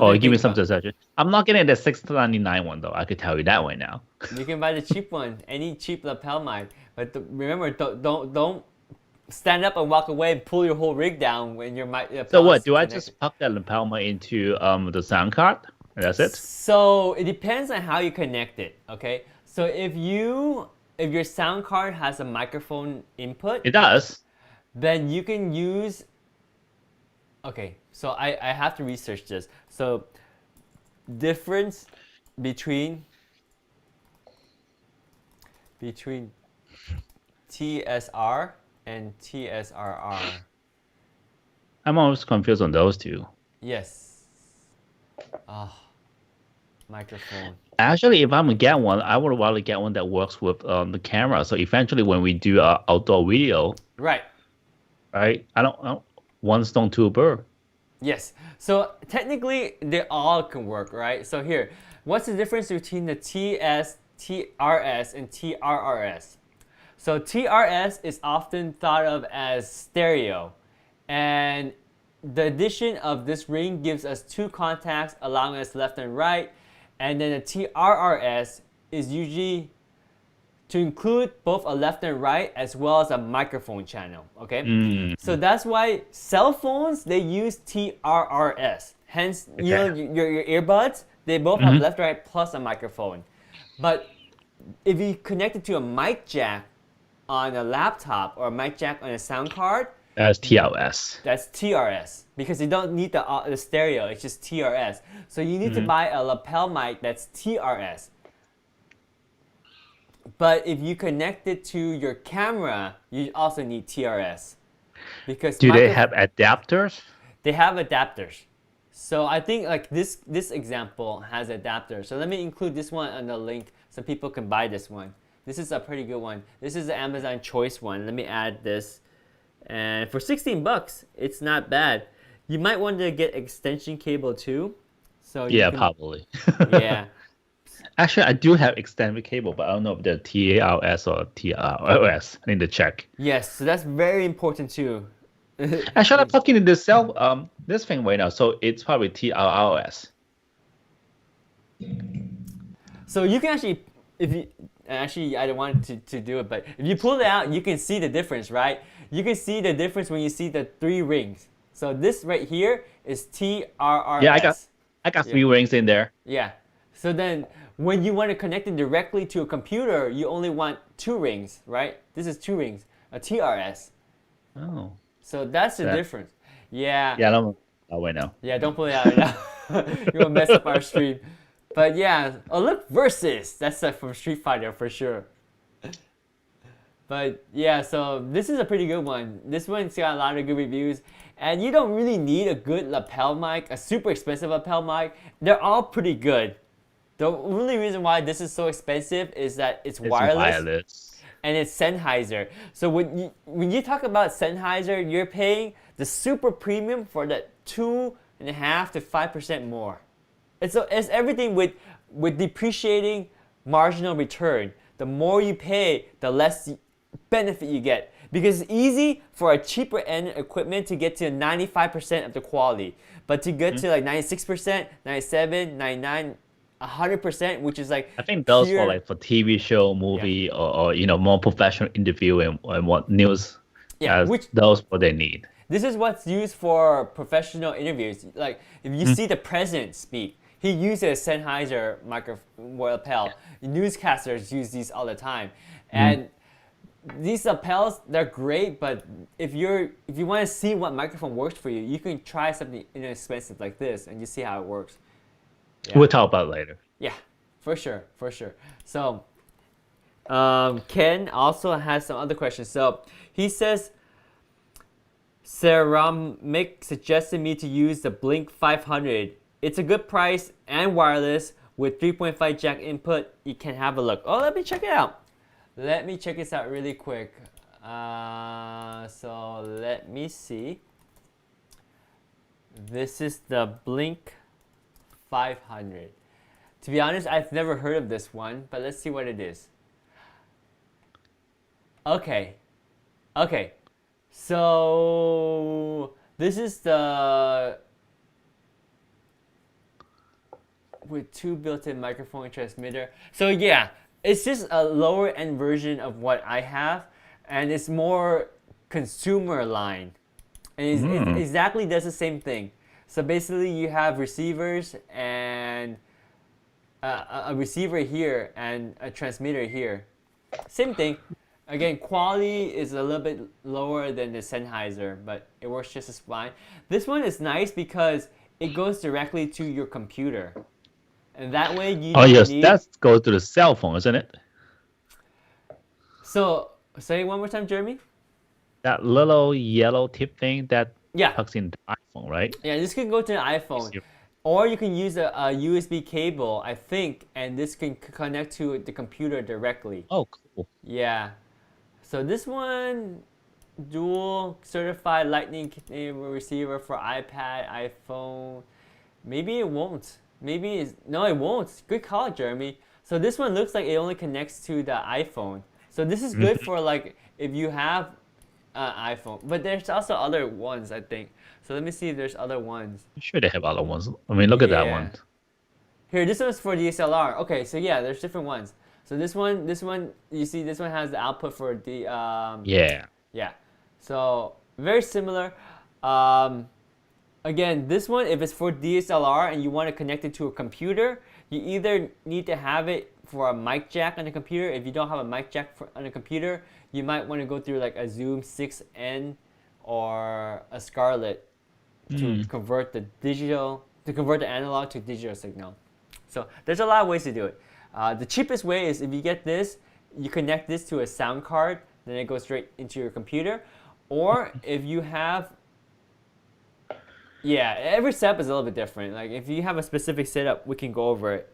Speaker 2: Or give me some suggestion. I'm not getting the $699 one though. I could tell you that right now.
Speaker 1: You can buy the cheap one, any cheap lapel mic. But remember, don't stand up and walk away and pull your whole rig down when your mic.
Speaker 2: So what? Do I just plug that lapel mic into the sound card? That's it.
Speaker 1: So it depends on how you connect it. Okay. So if your sound card has a microphone input,
Speaker 2: it does.
Speaker 1: Then you can use. Okay, so I have to research this. So difference between TSR and TSRR.
Speaker 2: I'm always confused on those two.
Speaker 1: Yes. Microphone.
Speaker 2: Actually, if I'm gonna get one, I would rather get one that works with the camera. So eventually, when we do outdoor video, right? I don't one stone two bird.
Speaker 1: Yes. So technically, they all can work, right? So here, what's the difference between the TRS and TRRS? So TRS is often thought of as stereo, and the addition of this ring gives us 2 contacts, allowing us left and right. And then the TRRS is usually to include both a left and right as well as a microphone channel, okay? So that's why cell phones, they use TRRS. Hence, you know, your earbuds, they both have left, right, plus a microphone. But if you connect it to a mic jack on a laptop or a mic jack on a sound card,
Speaker 2: that's TRS.
Speaker 1: that's TRS because you don't need the stereo. It's just TRS. So you need to buy a lapel mic that's TRS. But if you connect it to your camera, you also need TRS because
Speaker 2: Do they have adapters?
Speaker 1: They have adapters. So I think like this example has adapters. So let me include this one on the link so people can buy this one. This is a pretty good one. This is the Amazon Choice one. Let me add this. And for 16 bucks, it's not bad. You might want to get extension cable too. So
Speaker 2: Yeah, probably.
Speaker 1: Yeah.
Speaker 2: Actually, I do have extended cable, but I don't know if they're TRS or TRS. I need to check.
Speaker 1: Yes, so that's very important too.
Speaker 2: Actually, I'm talking to this this thing right now, so it's probably TRRS.
Speaker 1: So you can actually, I don't want to do it, but if you pull it out, you can see the difference, right? You can see the difference when you see the 3 rings. So this right here is TRRS.
Speaker 2: Yeah, I got 3 rings in there.
Speaker 1: Yeah. So then when you want to connect it directly to a computer, you only want 2 rings, right? This is 2 rings, a TRS.
Speaker 2: Oh.
Speaker 1: So that's the difference. Yeah.
Speaker 2: Yeah, don't wait now.
Speaker 1: Yeah, don't pull it out right now. You will mess up our stream. But yeah, oh look, Versus. That's from Street Fighter for sure. But yeah, so this is a pretty good one. This one's got a lot of good reviews. And you don't really need a good lapel mic, a super expensive lapel mic. They're all pretty good. The only reason why this is so expensive is that it's wireless. And it's Sennheiser. So when you talk about Sennheiser, you're paying the super premium for that 2.5% to 5% more. It's everything with depreciating marginal return. The more you pay, the less benefit you get. Because it's easy for a cheaper end equipment to get to 95% of the quality. But to get to like 96%, 97%, 99%, 100%, which is like
Speaker 2: I think those for like for TV show, movie, or you know, more professional interview and what news.
Speaker 1: Yeah,
Speaker 2: those what they need.
Speaker 1: This is what's used for professional interviews. Like if you see the president speak, he uses Sennheiser microphone lapel. Newscasters use these all the time, and these lapels, they're great. But if you want to see what microphone works for you, you can try something inexpensive like this, and you see how it works.
Speaker 2: Yeah. We'll talk about it later.
Speaker 1: Yeah, for sure. So, Ken also has some other questions. So he says, Ceramic suggested me to use the Blink 500. It's a good price and wireless with 3.5 jack input. You can have a look. Oh, let me check it out. Let me check this out really quick. So let me see. This is the Blink 500. To be honest, I've never heard of this one, but let's see what it is. Okay. So this is the with 2 built-in microphone transmitter. So yeah, it's just a lower end version of what I have, and it's more consumer line, and it exactly does the same thing. So basically, you have receivers and a receiver here and a transmitter here. Same thing. Again, quality is a little bit lower than the Sennheiser, but it works just as fine. This one is nice because it goes directly to your computer, and that way you don't need...
Speaker 2: that goes to the cell phone, isn't it?
Speaker 1: So say it one more time, Jeremy.
Speaker 2: That little yellow tip thing that
Speaker 1: Yeah.
Speaker 2: plugs in the iPhone, right?
Speaker 1: Yeah, this can go to an iPhone. Or you can use a USB cable, I think, and this can connect to the computer directly.
Speaker 2: Oh, cool.
Speaker 1: Yeah. So this one, dual certified Lightning receiver for iPad, iPhone. Maybe it won't. No, it won't. Good call, Jeremy. So this one looks like it only connects to the iPhone. So this is good for like if you have iPhone, but there's also other ones, I think. So let me see if there's other ones.
Speaker 2: I'm sure they have other ones. I mean, look at that one.
Speaker 1: Here, this one's for DSLR. Okay, so yeah, there's different ones. So this one, you see, this one has the output for the
Speaker 2: Yeah.
Speaker 1: yeah. So very similar. Again, this one, if it's for DSLR and you want to connect it to a computer, you either need to have it for a mic jack on the computer. If you don't have a mic jack on the computer, you might want to go through like a Zoom 6N or a Scarlett to convert the analog to digital signal. So there's a lot of ways to do it. The cheapest way is if you get this, you connect this to a sound card, then it goes straight into your computer. Or if you have, yeah, every setup is a little bit different. Like if you have a specific setup, we can go over it.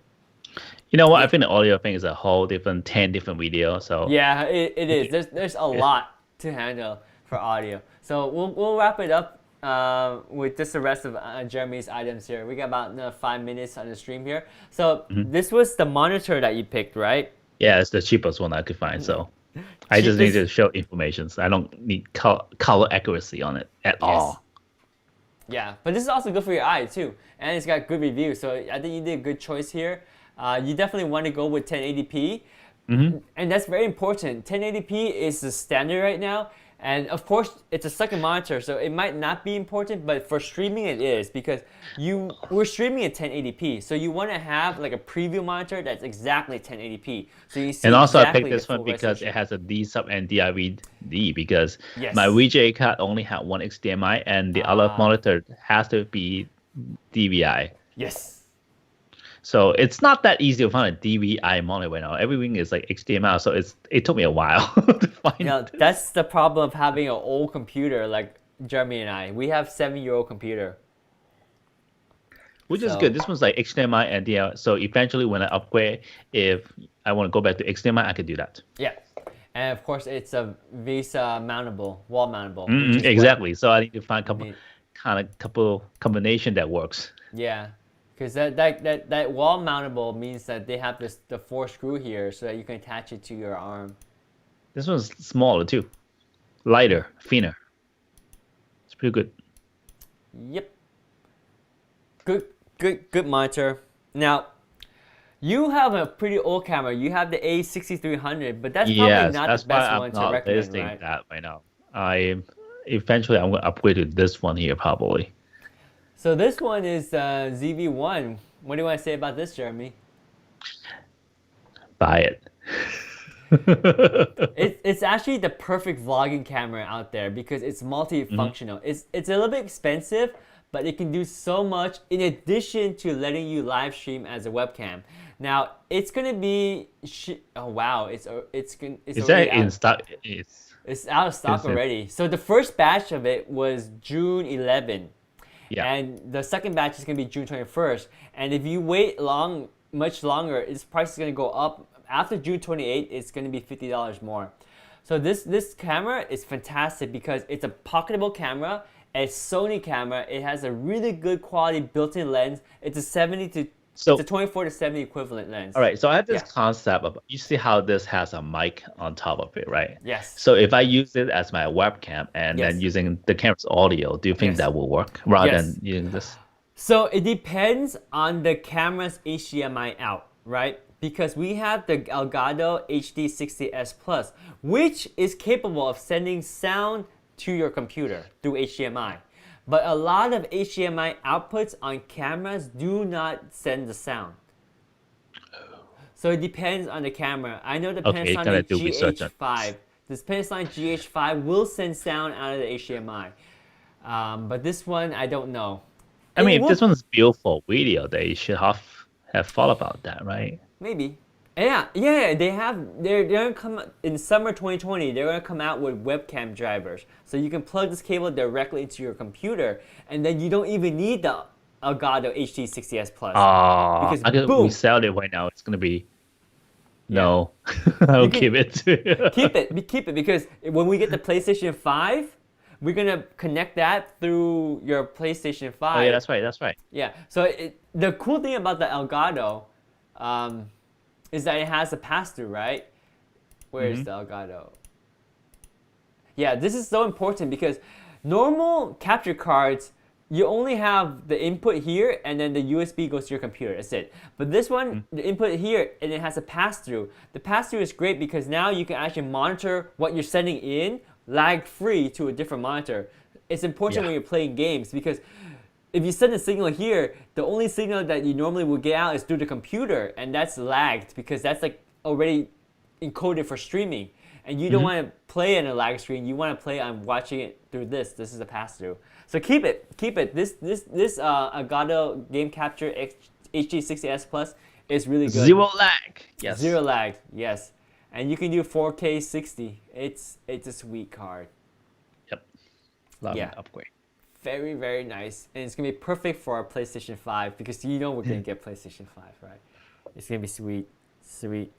Speaker 2: You know what? I think the audio thing is a whole different 10 different videos. So
Speaker 1: yeah, it is. There's a lot to handle for audio. So we'll wrap it up with just the rest of Jeremy's items here. We got about another 5 minutes on the stream here. So this was the monitor that you picked, right?
Speaker 2: Yeah, it's the cheapest one I could find. So I just need to show information. So I don't need color accuracy on it at all.
Speaker 1: Yeah, but this is also good for your eye too, and it's got good reviews. So I think you did a good choice here. You definitely want to go with 1080p, and that's very important. 1080p is the standard right now, and of course it's a second monitor, so it might not be important, but for streaming it is, because we're streaming at 1080p, so you want to have like a preview monitor that's exactly 1080p. So you see.
Speaker 2: And also
Speaker 1: exactly
Speaker 2: I picked this one because it has a D sub and DIVD, because
Speaker 1: Yes.
Speaker 2: my VGA card only had one HDMI and the other monitor has to be DVI.
Speaker 1: Yes.
Speaker 2: So it's not that easy to find a DVI monitor right now. Everything is like HDMI, so it took me a while to find.
Speaker 1: Yeah, that's the problem of having an old computer like Jeremy and I. We have 7-year-old computer.
Speaker 2: Which is good. This one's like HDMI and DVI. So eventually when I upgrade, if I want to go back to HDMI, I can do that.
Speaker 1: Yeah. And of course it's a VESA mountable, wall mountable.
Speaker 2: Exactly. So I need to find couple combination that works.
Speaker 1: Yeah. Because that wall mountable means that they have the 4 screw here so that you can attach it to your arm.
Speaker 2: This one's smaller too, lighter, thinner. It's pretty good.
Speaker 1: Yep. Good monitor. Now, you have a pretty old camera. You have the A6300, but that's probably not the best one to recommend, right?
Speaker 2: That right now. Eventually I'm going to upgrade to this one here probably.
Speaker 1: So this one is ZV-1. What do you want to say about this, Jeremy?
Speaker 2: Buy it.
Speaker 1: It's actually the perfect vlogging camera out there because it's multifunctional. It's a little bit expensive, but it can do so much in addition to letting you live stream as a webcam. Now it's gonna be oh wow, it's
Speaker 2: that in stock?
Speaker 1: It's out of stock already. So the first batch of it was June 11. Yeah. And the second batch is going to be June 21st. And if you wait much longer, its price is going to go up. After June 28th, it's going to be $50 more. So this camera is fantastic because it's a pocketable camera. It's Sony camera. It has a really good quality built-in lens. It's a 24 to 70 equivalent lens.
Speaker 2: All right, so I have this concept of, you see how this has a mic on top of it, right?
Speaker 1: Yes.
Speaker 2: So if I use it as my webcam and then using the camera's audio, do you think that will work rather than using this?
Speaker 1: So it depends on the camera's HDMI out, right? Because we have the Elgato HD60S Plus, which is capable of sending sound to your computer through HDMI. But a lot of HDMI outputs on cameras do not send the sound. So it depends on the camera. I know the Panasonic GH5. This Panasonic GH5 will send sound out of the HDMI. But this one, I don't know.
Speaker 2: I mean, if this one's built for video, they should have thought about that, right?
Speaker 1: Maybe. Yeah, they're gonna come in summer 2020. They're gonna come out with webcam drivers, so you can plug this cable directly into your computer, and then you don't even need the Elgato HD60S Plus.
Speaker 2: Because I could resell it right now. It's gonna be no. I'll keep it.
Speaker 1: keep it because when we get the PlayStation 5, we're gonna connect that through your PlayStation 5.
Speaker 2: Oh yeah, that's right.
Speaker 1: Yeah. So the cool thing about the Elgato. Is that it has a pass-through, right? Where is the Elgato? Yeah, this is so important because normal capture cards, you only have the input here and then the USB goes to your computer. That's it. But this one, the input here and it has a pass-through. The pass-through is great because now you can actually monitor what you're sending in lag-free to a different monitor. It's important when you're playing games because if you send a signal here, the only signal that you normally would get out is through the computer, and that's lagged because that's like already encoded for streaming. And you don't want to play in a lag screen. You want to play on watching it through this. This is a pass-through. So keep it. This Elgato Game Capture HD60S Plus is really good.
Speaker 2: Zero lag. Yes.
Speaker 1: Zero lag. Yes. And you can do 4K 60. It's a sweet card.
Speaker 2: Yep. Love an upgrade.
Speaker 1: Very, very nice. And it's going to be perfect for our PlayStation 5 because you know we're going to get PlayStation 5, right? It's going to be sweet. Sweet.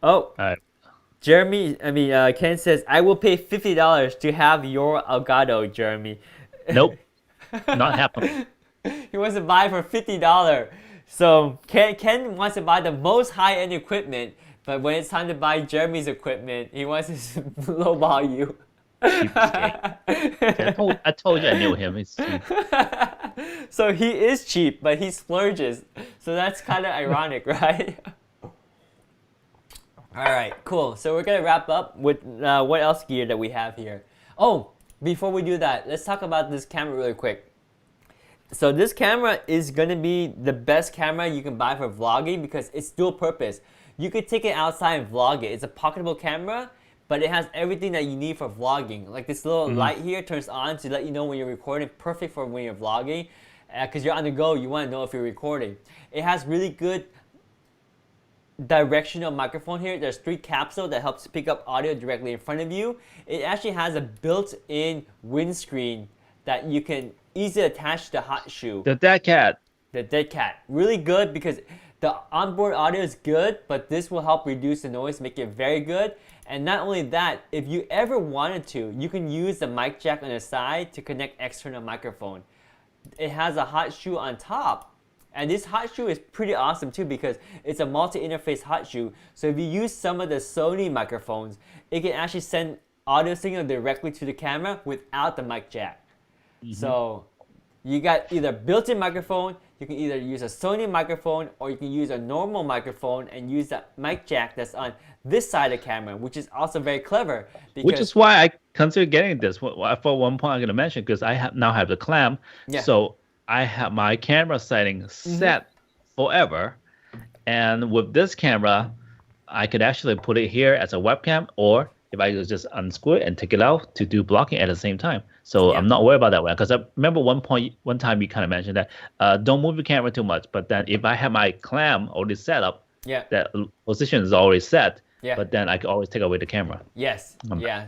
Speaker 1: Oh, Ken says, I will pay $50 to have your Elgato, Jeremy.
Speaker 2: Nope. Not happening.
Speaker 1: He wants to buy for $50. So Ken wants to buy the most high-end equipment, but when it's time to buy Jeremy's equipment, he wants to lowball you.
Speaker 2: I told you I knew him. It's
Speaker 1: So he is cheap, but he splurges. So that's kind of ironic, right? All right, cool. So we're gonna wrap up with what else gear that we have here. Oh, before we do that, let's talk about this camera really quick. So this camera is gonna be the best camera you can buy for vlogging because it's dual purpose. You could take it outside and vlog it. It's a pocketable camera, but it has everything that you need for vlogging. Like this little light here turns on to let you know when you're recording, perfect for when you're vlogging. Because you're on the go, you wanna know if you're recording. It has really good directional microphone here. There's 3 capsules that helps pick up audio directly in front of you. It actually has a built-in windscreen that you can easily attach to the hot shoe.
Speaker 2: the dead cat.
Speaker 1: The dead cat. Really good because the onboard audio is good, but this will help reduce the noise, make it very good. And not only that, if you ever wanted to, you can use the mic jack on the side to connect external microphone. It has a hot shoe on top. And this hot shoe is pretty awesome too because it's a multi-interface hot shoe. So if you use some of the Sony microphones, it can actually send audio signal directly to the camera without the mic jack. So you got either built-in microphone, you can either use a Sony microphone or you can use a normal microphone and use that mic jack that's on this side of the camera, which is also very clever.
Speaker 2: Which is why I consider getting this. For one point I'm going to mention, because I now have the clamp. So I have my camera setting set forever, and with this camera, I could actually put it here as a webcam, or if I could just unscrew it and take it out to do blocking at the same time. So I'm not worried about that one, because I remember one time you kind of mentioned that don't move your camera too much. But then if I have my clamp already set up, that position is already set. But then I can always take away the camera.
Speaker 1: Yes.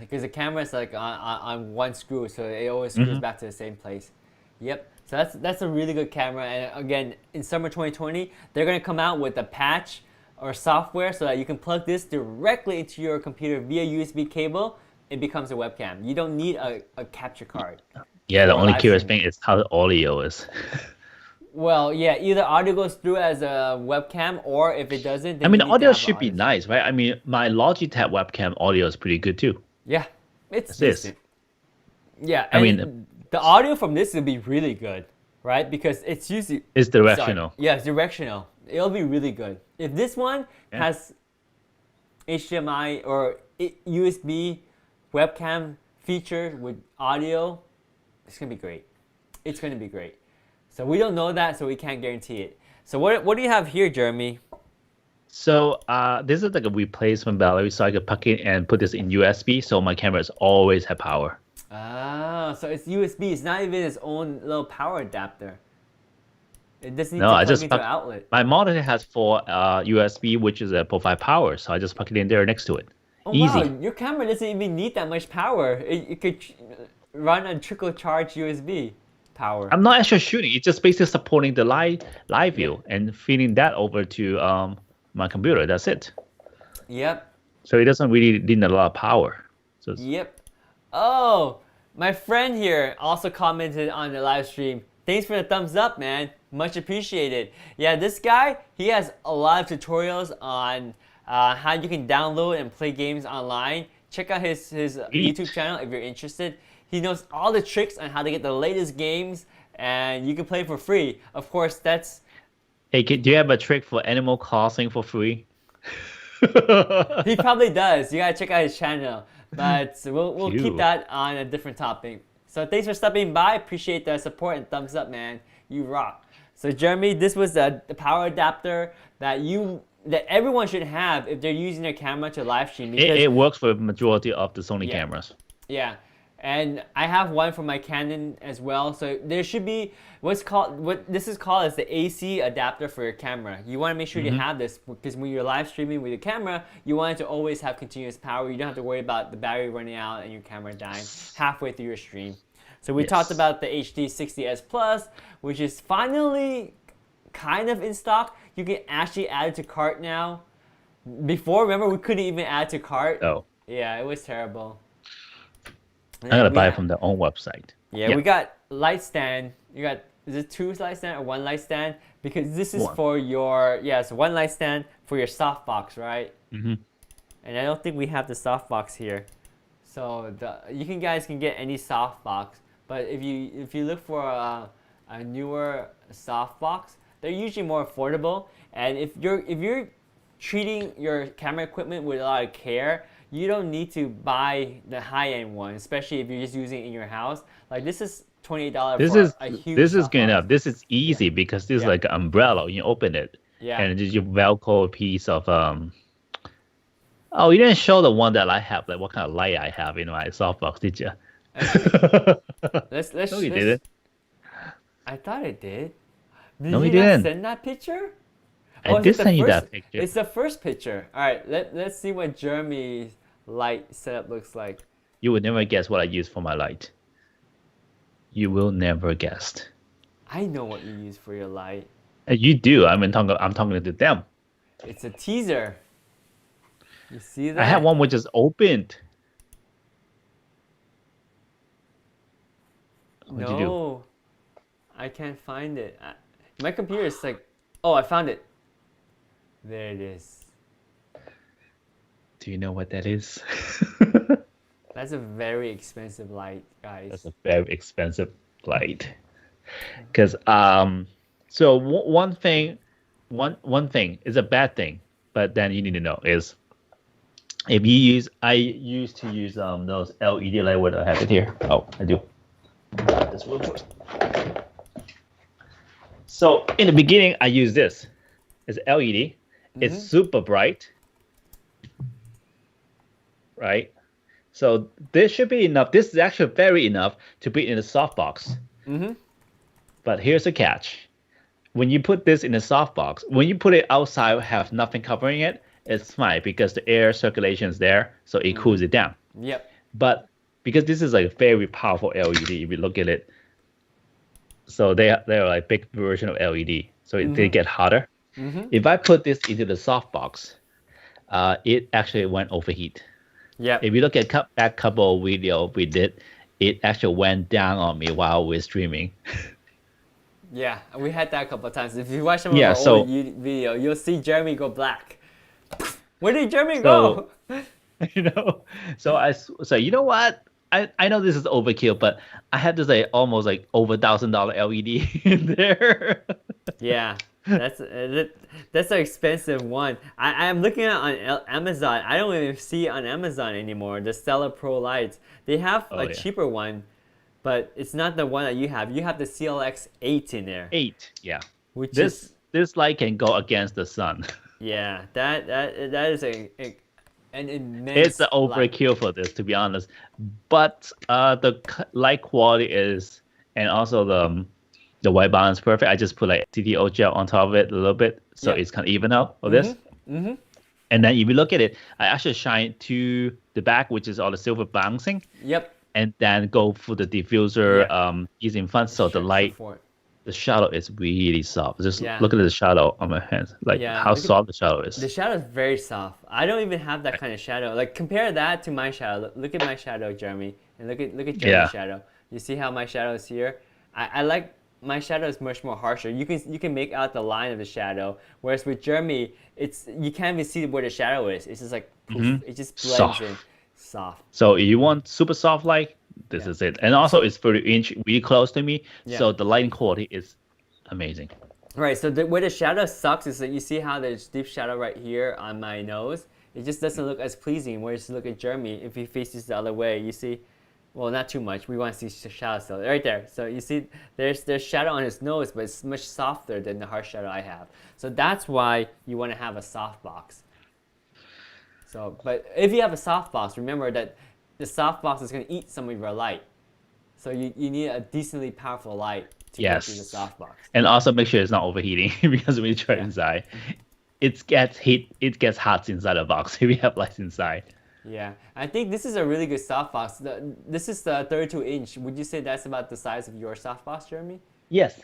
Speaker 1: Because the camera is like on one screw, so it always screws back to the same place. Yep. So that's a really good camera, and again, in summer 2020, they're gonna come out with a patch or software so that you can plug this directly into your computer via USB cable. It becomes a webcam. You don't need a capture card.
Speaker 2: Yeah, the only curious thing is how the audio is.
Speaker 1: Well, yeah, either audio goes through as a webcam, or if it doesn't, then
Speaker 2: I mean, the audio should be nice, right? I mean, my Logitech webcam audio is pretty good too.
Speaker 1: Yeah, it's decent. Yeah,
Speaker 2: I mean,
Speaker 1: the audio from this will be really good, right? Because it's usually...
Speaker 2: It's directional.
Speaker 1: Yeah, it's directional. It'll be really good. If this one has HDMI or USB webcam feature with audio, it's going to be great. It's going to be great. So we don't know that, so we can't guarantee it. So what do you have here, Jeremy?
Speaker 2: So this is like a replacement battery, so I could plug it and put this in USB, so my cameras always have power.
Speaker 1: Ah, so it's USB. It's not even its own little power adapter. It doesn't need to plug into an outlet.
Speaker 2: My monitor has 4 USB, which is a provide power, so I just plug it in there next to it.
Speaker 1: Oh,
Speaker 2: easy.
Speaker 1: Wow, your camera doesn't even need that much power. It could run on trickle charge USB power.
Speaker 2: I'm not actually shooting. It's just basically supporting the live view and feeding that over to my computer. That's it.
Speaker 1: Yep.
Speaker 2: So it doesn't really need a lot of power. So
Speaker 1: yep. Oh, my friend here also commented on the live stream. Thanks for the thumbs up, man. Much appreciated. Yeah, this guy, he has a lot of tutorials on how you can download and play games online check out his YouTube channel if you're interested. He knows all the tricks on how to get the latest games, and you can play for free. Of course, that's...
Speaker 2: Hey, do you have a trick for Animal Crossing for free?
Speaker 1: He probably does. You gotta check out his channel. But we'll keep that on a different topic. So thanks for stopping by. Appreciate the support and thumbs up, man. You rock. So Jeremy, this was the power adapter that everyone should have if they're using their camera to live stream.
Speaker 2: It works for the majority of the Sony cameras.
Speaker 1: Yeah. And I have one for my Canon as well. So there should be what this is called is the AC adapter for your camera. You want to make sure you have this because when you're live streaming with your camera, you want it to always have continuous power. You don't have to worry about the battery running out and your camera dying halfway through your stream. So we talked about the HD60S Plus, which is finally kind of in stock. You can actually add it to cart now. Before, remember, we couldn't even add to cart.
Speaker 2: Oh.
Speaker 1: Yeah, it was terrible.
Speaker 2: I gotta buy it from their own website.
Speaker 1: Yeah, we got Lightstand. You got, is it 2 Lightstand or 1 Lightstand? Because this is for your, it's 1 Lightstand for your softbox, right? And I don't think we have the softbox here. So you guys can get any softbox, but if you look for a newer softbox, they're usually more affordable. And if you're treating your camera equipment with a lot of care, you don't need to buy the high-end one, especially if you're just using it in your house. Like this is $28 for a huge
Speaker 2: This is
Speaker 1: softbox.
Speaker 2: good enough. This is easy because this is like an umbrella. You open it, and it's your Velcro piece of Oh, you didn't show the one that I have, like what kind of light I have in my softbox, did you?
Speaker 1: Let's
Speaker 2: No, you didn't.
Speaker 1: I thought it did.
Speaker 2: No,
Speaker 1: you
Speaker 2: you didn't.
Speaker 1: not send that picture?
Speaker 2: I did send you that picture.
Speaker 1: It's the first picture. All right, let's see what Jeremy's light setup looks like.
Speaker 2: You would never guess what I use for my light. You will never guess.
Speaker 1: I know what you use for your light.
Speaker 2: You do. I'm talking to them.
Speaker 1: It's a teaser. You see that?
Speaker 2: I have one which is opened. What'd you do?
Speaker 1: I can't find it. My computer is like, oh, I found it. There it is.
Speaker 2: Do you know what that is?
Speaker 1: That's a very expensive light, guys.
Speaker 2: That's a very expensive light. Because so one thing is a bad thing, but then you need to know is if you use, I used to use those LED light. What I have it here. Oh, I do. This one first. So in the beginning, I use this. It's LED. It's super bright, right? So this should be enough. This is actually very enough to put in a softbox. But here's the catch. When you put this in a softbox, when you put it outside, have nothing covering it, it's fine because the air circulation is there, so it cools it down.
Speaker 1: Yep.
Speaker 2: But because this is like a very powerful LED, if you look at it, so they're like big version of LED, so they get hotter. If I put this into the softbox, it actually went overheat.
Speaker 1: Yeah.
Speaker 2: If you look at that couple of video we did, it actually went down on me while we're streaming.
Speaker 1: Yeah, we had that a couple of times. If you watch some of our old video, you'll see Jeremy go black. Where did Jeremy go?
Speaker 2: You know, so you know what? I know this is overkill, but I had this like almost like over $1,000 LED in there.
Speaker 1: Yeah, that's an expensive one. I'm looking at it on Amazon. I don't even see it on Amazon anymore. The Stellar Pro lights. They have a cheaper one, but it's not the one that you have. You have the CLX8 in there.
Speaker 2: 8, yeah.
Speaker 1: Which
Speaker 2: this light can go against the sun.
Speaker 1: Yeah, that is an immense.
Speaker 2: It's an overkill for this, to be honest. But the light quality is, and also the white balance perfect. I just put like CTO gel on top of it a little bit, so it's kind of even out of this. And then if you look at it, I actually shine to the back, which is all the silver bouncing. Yep. And then go for the diffuser is in front, so the light, the shadow is really soft. Just look at the shadow on my hands, like how soft the shadow is.
Speaker 1: The shadow is very soft. I don't even have that kind of shadow. Like compare that to my shadow. Look at my shadow, Jeremy, and look at Jeremy's shadow. You see how my shadow is here? I like my shadow is much more harsher. You can make out the line of the shadow, whereas with Jeremy, you can't even see where the shadow is. It's just like poof, it just blends in. Soft.
Speaker 2: So if you want super soft light, this is it. And also it's 30-inch, really close to me, so the lighting quality is amazing.
Speaker 1: Right, so where the shadow sucks is that you see how there's deep shadow right here on my nose. It just doesn't look as pleasing. Whereas look at Jeremy, if he faces the other way, you see, well, not too much. We want to see shadow still, right there. So you see, there's shadow on his nose, but it's much softer than the harsh shadow I have. So that's why you want to have a softbox. So, but if you have a softbox, remember that the softbox is going to eat some of your light. So you need a decently powerful light to get through the softbox.
Speaker 2: And also make sure it's not overheating because when you try inside, it gets hot inside the box if you have lights inside.
Speaker 1: Yeah, I think this is a really good softbox. This is the 32-inch. Would you say that's about the size of your softbox, Jeremy?
Speaker 2: Yes.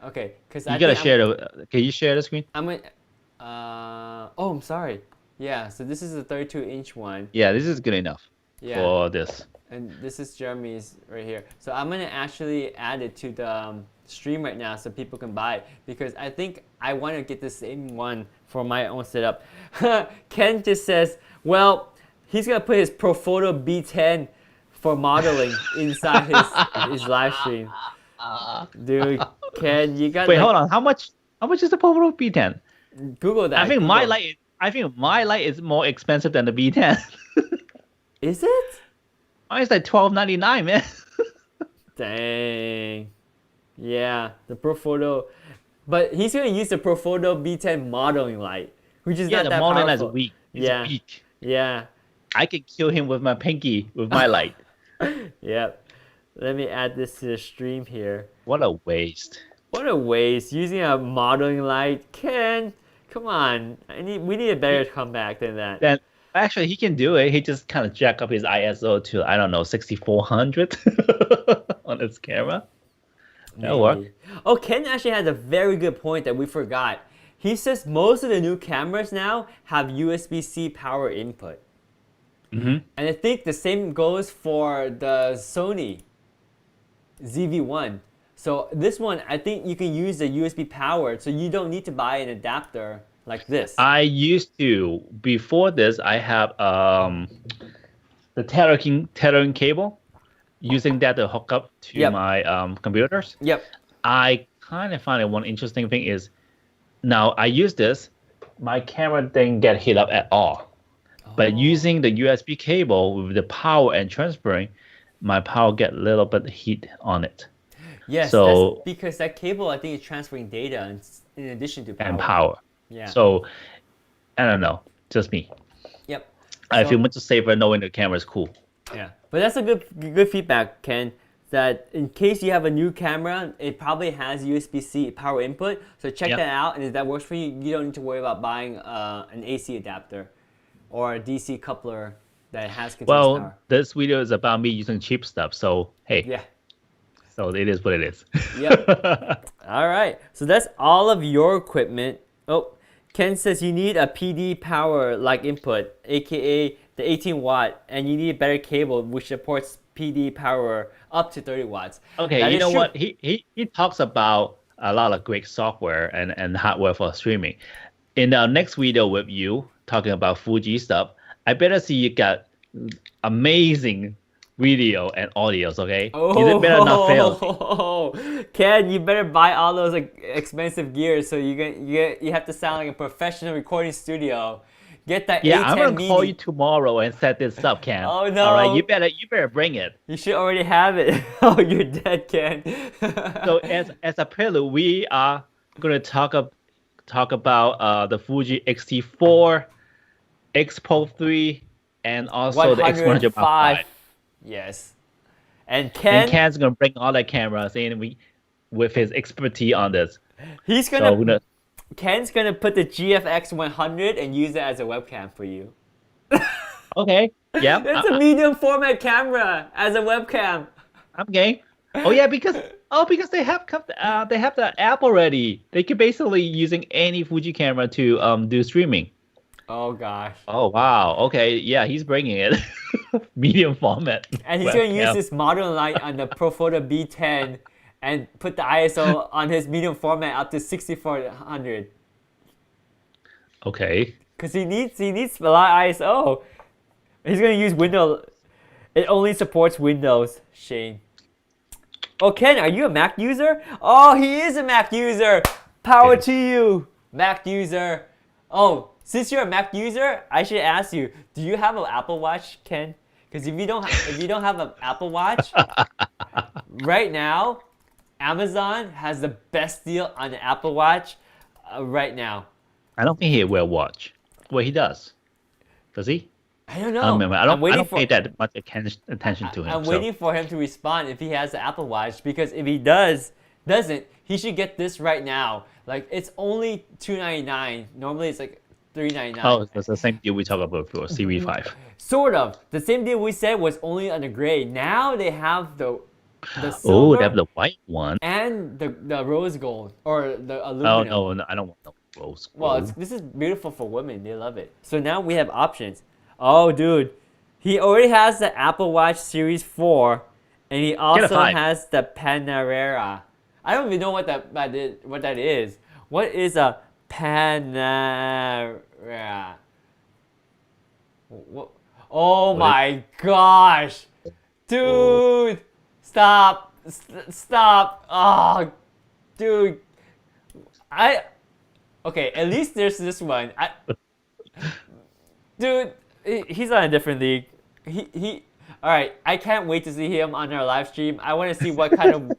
Speaker 1: Okay, because
Speaker 2: you gotta share the. Can you share the screen?
Speaker 1: I'm gonna. Oh, I'm sorry. Yeah, so this is the 32-inch one.
Speaker 2: Yeah, this is good enough for this.
Speaker 1: And this is Jeremy's right here. So I'm gonna actually add it to the stream right now so people can buy it because I think I want to get the same one for my own setup. Ken just says, well, he's gonna put his Profoto B10 for modeling inside his live stream. Dude, Ken, you got.
Speaker 2: Wait, hold on. How much is the Profoto B10?
Speaker 1: Google that.
Speaker 2: I think my light is more expensive than the B10.
Speaker 1: Is it?
Speaker 2: Mine is like $12.99, man.
Speaker 1: Dang. Yeah, the Profoto. But he's gonna use the Profoto B10 modeling light, which is not that powerful.
Speaker 2: Yeah, the modeling is weak. It's weak.
Speaker 1: Yeah.
Speaker 2: I can kill him with my pinky with my light.
Speaker 1: Yep. Let me add this to the stream here.
Speaker 2: What a waste.
Speaker 1: What a waste. Using a modeling light. Ken, come on. We need a better comeback than that.
Speaker 2: Then actually he can do it. He just kind of jack up his ISO to, I don't know, 6400 on his camera. That'll work.
Speaker 1: Oh, Ken actually has a very good point that we forgot. He says most of the new cameras now have USB-C power input. And I think the same goes for the Sony ZV-1. So this one, I think you can use the USB power, so you don't need to buy an adapter like this.
Speaker 2: I used to. Before this, I have the tethering cable, using that to hook up to my computers.
Speaker 1: Yep.
Speaker 2: I kind of find one interesting thing is, now I use this, my camera didn't get heat up at all. But using the USB cable with the power and transferring, my power get a little bit heat on it.
Speaker 1: Yes,
Speaker 2: so,
Speaker 1: that's because that cable, I think, is transferring data in addition to power.
Speaker 2: And power.
Speaker 1: Yeah.
Speaker 2: So, I don't know. Just me.
Speaker 1: Yep.
Speaker 2: I feel much safer knowing the camera is cool.
Speaker 1: Yeah. But that's a good feedback, Ken, that in case you have a new camera, it probably has USB-C power input. So check that out, and if that works for you, you don't need to worry about buying an AC adapter or a DC coupler that has continuous power.
Speaker 2: This video is about me using cheap stuff, so hey.
Speaker 1: Yeah.
Speaker 2: So it is what it is.
Speaker 1: Yep. All right. So that's all of your equipment. Oh, Ken says you need a PD power like input, aka the 18 watt, and you need a better cable which supports PD power up to 30 watts.
Speaker 2: Okay,
Speaker 1: that
Speaker 2: you know
Speaker 1: true.
Speaker 2: what? He talks about a lot of great software and hardware for streaming. In our next video with you, talking about Fuji stuff, I better see you got amazing video and audios, okay? You better not fail.
Speaker 1: Ken, you better buy all those expensive gears so you have to sound like a professional recording studio. Get that
Speaker 2: Yeah,
Speaker 1: A10
Speaker 2: I'm gonna
Speaker 1: Mini.
Speaker 2: call you tomorrow and set this up, Ken.
Speaker 1: Oh no!
Speaker 2: All right, you better bring it.
Speaker 1: You should already have it. Oh, you're dead, Ken.
Speaker 2: So as a prelude, we are gonna talk about the Fuji X-T4, X Pro 3, and also the X100 Mark V.
Speaker 1: Yes. And
Speaker 2: Ken's gonna bring all the cameras in with his expertise on this.
Speaker 1: Ken's gonna put the GFX 100 and use it as a webcam for you.
Speaker 2: Okay. Yeah.
Speaker 1: It's a medium format camera as a webcam.
Speaker 2: I'm game. Oh yeah, because they have the app already. They could basically using any Fuji camera to do streaming.
Speaker 1: Oh gosh.
Speaker 2: Oh wow. Okay. Yeah, he's bringing it. Medium format.
Speaker 1: And he's gonna use this modern light on the Profoto B10 and put the ISO on his medium format up to 6400.
Speaker 2: Okay.
Speaker 1: Cause he needs a lot of ISO. He's gonna use Windows. It only supports Windows. Shame. Oh, Ken, are you a Mac user? Oh, he is a Mac user. Power to you, Mac user. Oh, since you're a Mac user, I should ask you: do you have an Apple Watch, Ken? Because if you don't have an Apple Watch, right now, Amazon has the best deal on the Apple Watch right now.
Speaker 2: I don't think he will watch. Well, he does. Does he?
Speaker 1: I don't know.
Speaker 2: I don't remember. I
Speaker 1: I'm waiting
Speaker 2: don't
Speaker 1: for,
Speaker 2: pay that much attention to him.
Speaker 1: I'm
Speaker 2: so.
Speaker 1: waiting for him to respond if he has the Apple Watch, because if he doesn't, he should get this right now. Like, it's only $299. Normally it's like $399.
Speaker 2: Oh, it's the same deal we talked about before, Series 5.
Speaker 1: Sort of. The same deal we said was only on the gray. Now they have the
Speaker 2: Oh,
Speaker 1: silver
Speaker 2: they have the white one.
Speaker 1: and the rose gold or the
Speaker 2: Oh,
Speaker 1: aluminum.
Speaker 2: no, I don't want no rose
Speaker 1: Well,
Speaker 2: gold.
Speaker 1: this is beautiful for women. They love it. So now we have options. Oh, dude. He already has the Apple Watch Series 4, and he also
Speaker 2: 5.
Speaker 1: has the Panera. I don't even know what that is. What is a Panera? What? Oh my gosh. Dude. Stop. Stop. Oh, dude. Okay, at least there's this one. Dude, he's on a different league. All right. I can't wait to see him on our live stream. I want to see what kind of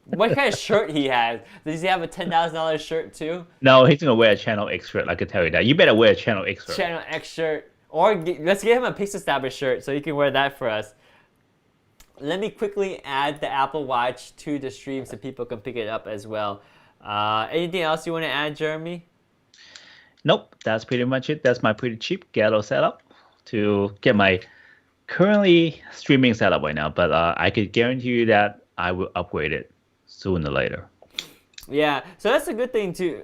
Speaker 1: shirt he has. Does he have a $10,000 shirt too?
Speaker 2: No, he's gonna wear a Channel X shirt. I can tell you that. You better wear a Channel X shirt.
Speaker 1: Channel X shirt, or let's get him a Pixel Stabber shirt so he can wear that for us. Let me quickly add the Apple Watch to the stream so people can pick it up as well. Anything else you want to add, Jeremy?
Speaker 2: Nope, that's pretty much it. That's my pretty cheap ghetto setup to get my currently streaming setup right now. But I could guarantee you that I will upgrade it sooner or later.
Speaker 1: Yeah, so that's a good thing to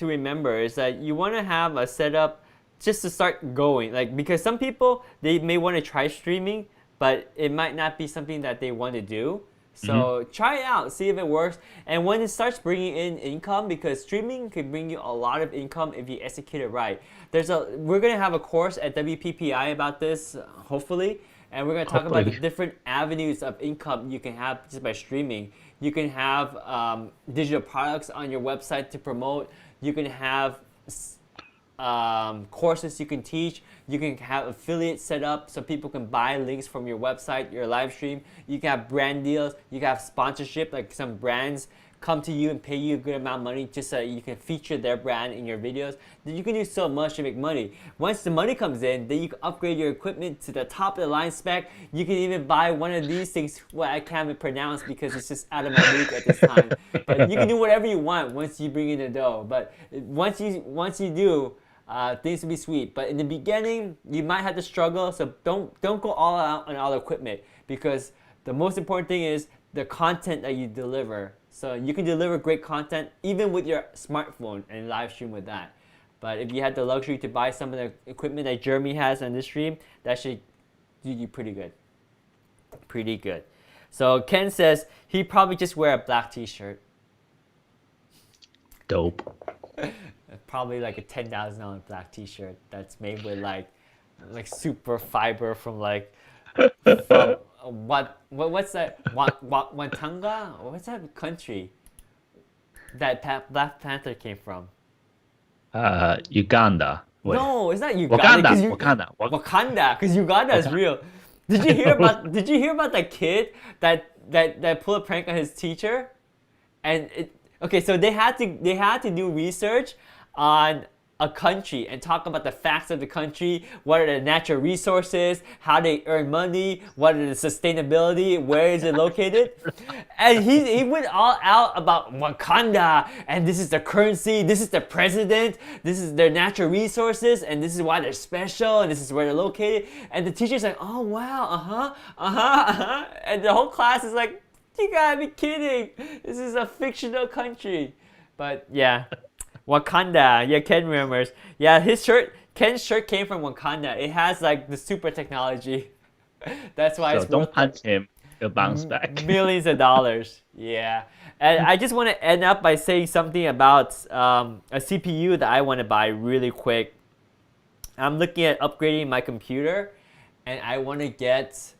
Speaker 1: remember, is that you want to have a setup just to start going. Like, because some people, they may want to try streaming, but it might not be something that they want to do. So try it out, see if it works. And when it starts bringing in income, because streaming can bring you a lot of income if you execute it right. We're gonna have a course at WPPI about this, hopefully, and we're gonna talk about the different avenues of income you can have just by streaming. You can have digital products on your website to promote. You can have courses you can teach. You can have affiliates set up so people can buy links from your website, your live stream. You can have brand deals. You can have sponsorship, like some brands come to you and pay you a good amount of money just so you can feature their brand in your videos. You can do so much to make money. Once the money comes in, then you can upgrade your equipment to the top of the line spec. You can even buy one of these things, what I can't even pronounce because it's just out of my league at this time. But you can do whatever you want once you bring in the dough. But once you do, things will be sweet. But in the beginning, you might have to struggle, so don't go all out on all equipment, because the most important thing is the content that you deliver. So you can deliver great content even with your smartphone and live stream with that. But if you had the luxury to buy some of the equipment that Jeremy has on this stream, that should do you pretty good. Pretty good. So Ken says he'd probably just wear a black t-shirt.
Speaker 2: Dope.
Speaker 1: Probably like a $10,000 black t-shirt that's made with like super fiber from what's that? Watanga? What's that country that Black Panther came from?
Speaker 2: Uganda. Wait.
Speaker 1: No, it's not Uganda.
Speaker 2: Wakanda.
Speaker 1: Because Uganda is real. Did you hear about that kid that pulled a prank on his teacher? And so they had to do research on a country and talk about the facts of the country, what are the natural resources, how they earn money, what are the sustainability, where is it located. And he went all out about Wakanda, and this is the currency, this is the president, this is their natural resources, and this is why they're special, and this is where they're located. And the teacher's like, oh wow, and the whole class is like, you gotta be kidding, this is a fictional country. But yeah. Wakanda, yeah, Ken remembers. Yeah, Ken's shirt came from Wakanda. It has like the super technology. That's why it's
Speaker 2: don't
Speaker 1: worth
Speaker 2: punch him. He'll bounce back.
Speaker 1: Millions of dollars. Yeah, and I just want to end up by saying something about a CPU that I want to buy really quick. I'm looking at upgrading my computer, and I want to get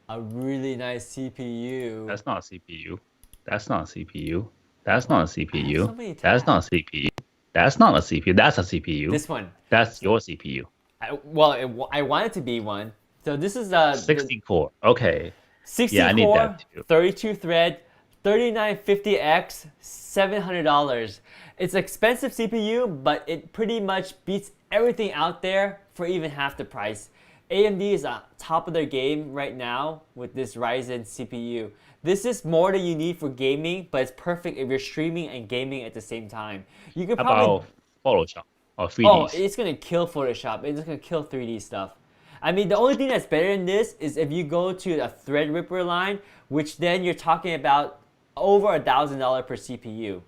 Speaker 1: a really nice CPU.
Speaker 2: That's not a CPU. That's not a CPU. That's not a CPU.
Speaker 1: so many
Speaker 2: That's not a
Speaker 1: tabs.
Speaker 2: CPU. That's not a CPU. That's a CPU.
Speaker 1: This one.
Speaker 2: That's your CPU.
Speaker 1: I want it to be one. So this is the
Speaker 2: 16 core. Okay.
Speaker 1: 16
Speaker 2: Yeah, I need
Speaker 1: core,
Speaker 2: that too.
Speaker 1: 32 thread, 3950X, $700. It's an expensive CPU, but it pretty much beats everything out there for even half the price. AMD is at top of their game right now with this Ryzen CPU. This is more than you need for gaming, but it's perfect if you're streaming and gaming at the same time. You could probably
Speaker 2: About Photoshop or 3ds.
Speaker 1: Oh, it's gonna kill Photoshop. It's gonna kill 3D stuff. I mean, the only thing that's better than this is if you go to a Threadripper line, which then you're talking about over $1,000 per CPU.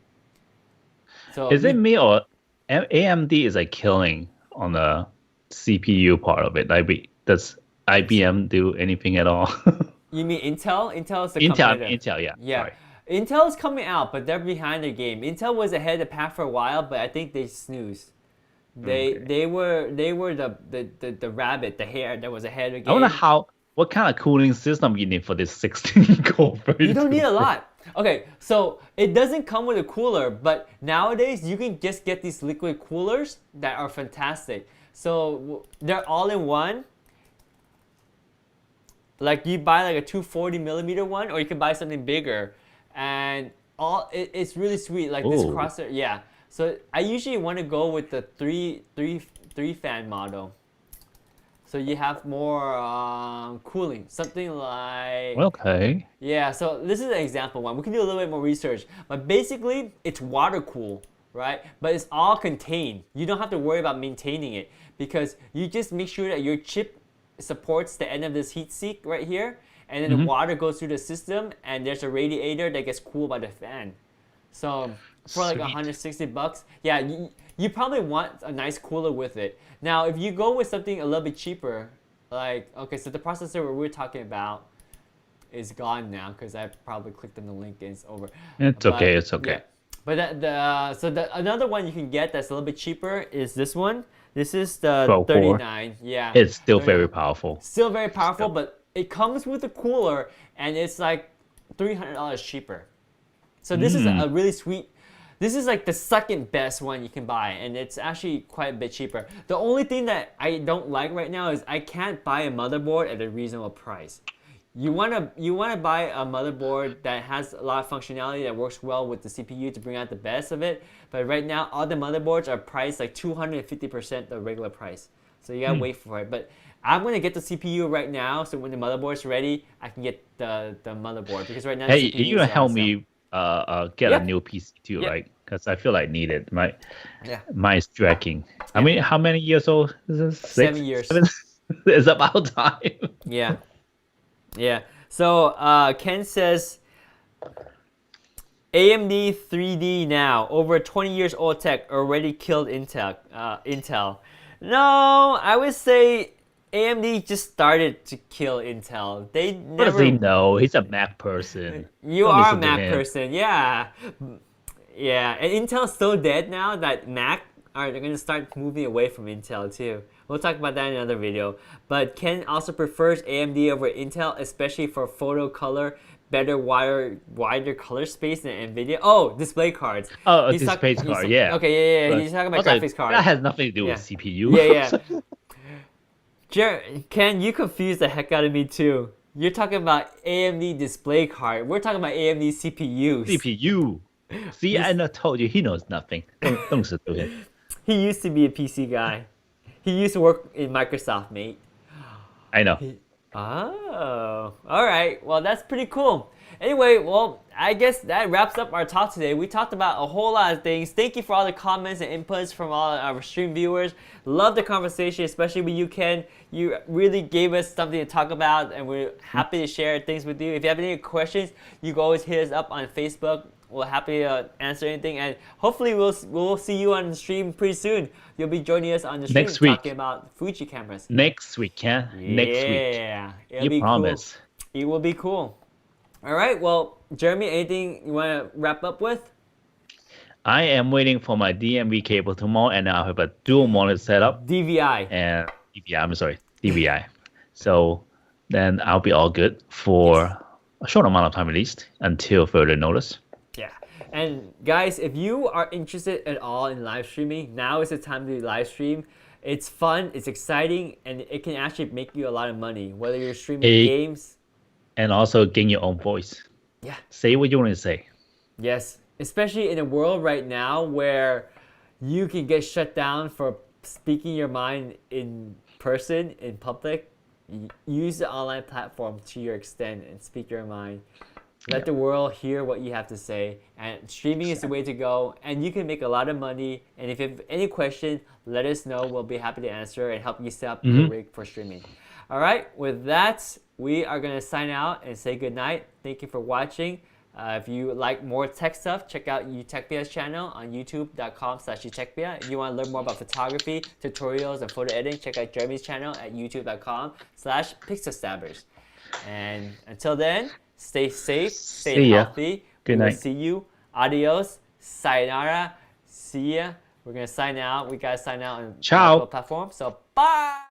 Speaker 1: So
Speaker 2: Is it me or AMD is like killing on the CPU part of it? Like, does IBM do anything at all?
Speaker 1: You mean Intel? Intel is the
Speaker 2: Intel,
Speaker 1: competitor.
Speaker 2: Intel, yeah.
Speaker 1: Yeah.
Speaker 2: Sorry.
Speaker 1: Intel is coming out, but they're behind their game. Intel was ahead of the pack for a while, but I think they snoozed. They were the rabbit, the hare that was ahead of the game.
Speaker 2: I wonder what kind of cooling system you need for this 16 core.
Speaker 1: You don't need a lot. Okay, so it doesn't come with a cooler, but nowadays you can just get these liquid coolers that are fantastic. So they're all in one. Like you buy like a 240 millimeter one, or you can buy something bigger, and it's really sweet. Like this
Speaker 2: Ooh.
Speaker 1: crosser, yeah. So I usually want to go with the three fan model. So you have more cooling, something like.
Speaker 2: Okay.
Speaker 1: Yeah, so this is an example one. We can do a little bit more research, but basically it's water cool, right? But it's all contained. You don't have to worry about maintaining it because you just make sure that your chip supports the end of this heat sink right here, and then the water goes through the system, and there's a radiator that gets cooled by the fan. So for like
Speaker 2: Sweet.
Speaker 1: $160, yeah, you probably want a nice cooler with it. Now, if you go with something a little bit cheaper, like, okay, so the processor we were talking about is gone now because I probably clicked on the link and it's over.
Speaker 2: It's okay. It's okay.
Speaker 1: Yeah. But another one you can get that's a little bit cheaper is this one. This is the
Speaker 2: 12 core.
Speaker 1: 39. Yeah.
Speaker 2: It's still
Speaker 1: 39.
Speaker 2: very powerful.
Speaker 1: Still very powerful, but it comes with a cooler and it's like $300 cheaper. So this is a really sweet. This is like the second best one you can buy, and it's actually quite a bit cheaper. The only thing that I don't like right now is I can't buy a motherboard at a reasonable price. You wanna buy a motherboard that has a lot of functionality that works well with the CPU to bring out the best of it. But right now, all the motherboards are priced like 250% the regular price. So you gotta wait for it. But I'm gonna get the CPU right now, so when the motherboard's ready, I can get the motherboard because right now.
Speaker 2: Hey,
Speaker 1: the CPU
Speaker 2: you gonna
Speaker 1: is
Speaker 2: help
Speaker 1: on
Speaker 2: me get
Speaker 1: Yeah.
Speaker 2: a new PC too,
Speaker 1: Yeah.
Speaker 2: right? Because I feel like need it.
Speaker 1: Yeah.
Speaker 2: Mine's dragging. I mean, how many years old is this?
Speaker 1: 7 years.
Speaker 2: 7? It's about time.
Speaker 1: Yeah. Yeah. So Ken says AMD 3D now, over 20 years old tech, already killed Intel. No, I would say AMD just started to kill Intel. They
Speaker 2: What does
Speaker 1: never.
Speaker 2: he know? He's a Mac person.
Speaker 1: You
Speaker 2: Don't
Speaker 1: are a
Speaker 2: listen to
Speaker 1: Mac
Speaker 2: him.
Speaker 1: person, yeah. Yeah, and Intel's so dead now that Mac are going to start moving away from Intel too. We'll talk about that in another video. But Ken also prefers AMD over Intel, especially for photo color, better wider color space than NVIDIA. Oh, display cards.
Speaker 2: Oh, a
Speaker 1: He's
Speaker 2: display
Speaker 1: he's
Speaker 2: card, yeah.
Speaker 1: Okay, yeah.
Speaker 2: But
Speaker 1: He's talking about
Speaker 2: also,
Speaker 1: graphics cards.
Speaker 2: That has nothing to do
Speaker 1: Yeah.
Speaker 2: with CPU.
Speaker 1: Yeah. Ken, you confused the heck out of me too. You're talking about AMD display card. We're talking about AMD CPUs.
Speaker 2: CPU. See, I told you he knows nothing. Don't listen to him.
Speaker 1: He used to be a PC guy. He used to work in Microsoft, mate.
Speaker 2: I know.
Speaker 1: Oh, all right. Well, that's pretty cool. Anyway, well, I guess that wraps up our talk today. We talked about a whole lot of things. Thank you for all the comments and inputs from all our stream viewers. Love the conversation, especially with you, Ken. You really gave us something to talk about, and we're happy to share things with you. If you have any questions, you can always hit us up on Facebook. We're happy to answer anything, and hopefully we'll see you on the stream pretty soon. You'll be joining us on the stream
Speaker 2: Next week.
Speaker 1: talking about Fuji cameras.
Speaker 2: Next week, huh? Next week.
Speaker 1: Yeah, it'll
Speaker 2: You
Speaker 1: be
Speaker 2: promise.
Speaker 1: cool. It will be cool. All right, well, Jeremy, anything you want to wrap up with?
Speaker 2: I am waiting for my DMV cable tomorrow, and I'll have a dual monitor setup
Speaker 1: DVI.
Speaker 2: and DVI. I'm sorry, DVI. So then I'll be all good for a short amount of time at least until further notice.
Speaker 1: Yeah. And guys, if you are interested at all in live streaming, now is the time to live stream. It's fun, it's exciting, and it can actually make you a lot of money, whether you're streaming games.
Speaker 2: And also gain your own voice.
Speaker 1: Yeah.
Speaker 2: Say what you want to say.
Speaker 1: Yes. Especially in a world right now where you can get shut down for speaking your mind in person, in public. Use the online platform to your extent and speak your mind. Let the world hear what you have to say. And streaming is the way to go. And you can make a lot of money. And if you have any question, let us know. We'll be happy to answer and help you set up your rig for streaming. All right. With that, we are going to sign out and say goodnight. Thank you for watching. If you like more tech stuff, check out Utechpia's channel on youtube.com/Utechpia. If you want to learn more about photography, tutorials, and photo editing, check out Jeremy's channel at youtube.com/Pixelstabbers. And until then, stay safe, stay healthy.
Speaker 2: Good
Speaker 1: We
Speaker 2: night.
Speaker 1: will see you. Adios. Sayonara. See ya. We're going to sign out. We got to sign out on
Speaker 2: Ciao.
Speaker 1: multiple platforms. So, bye.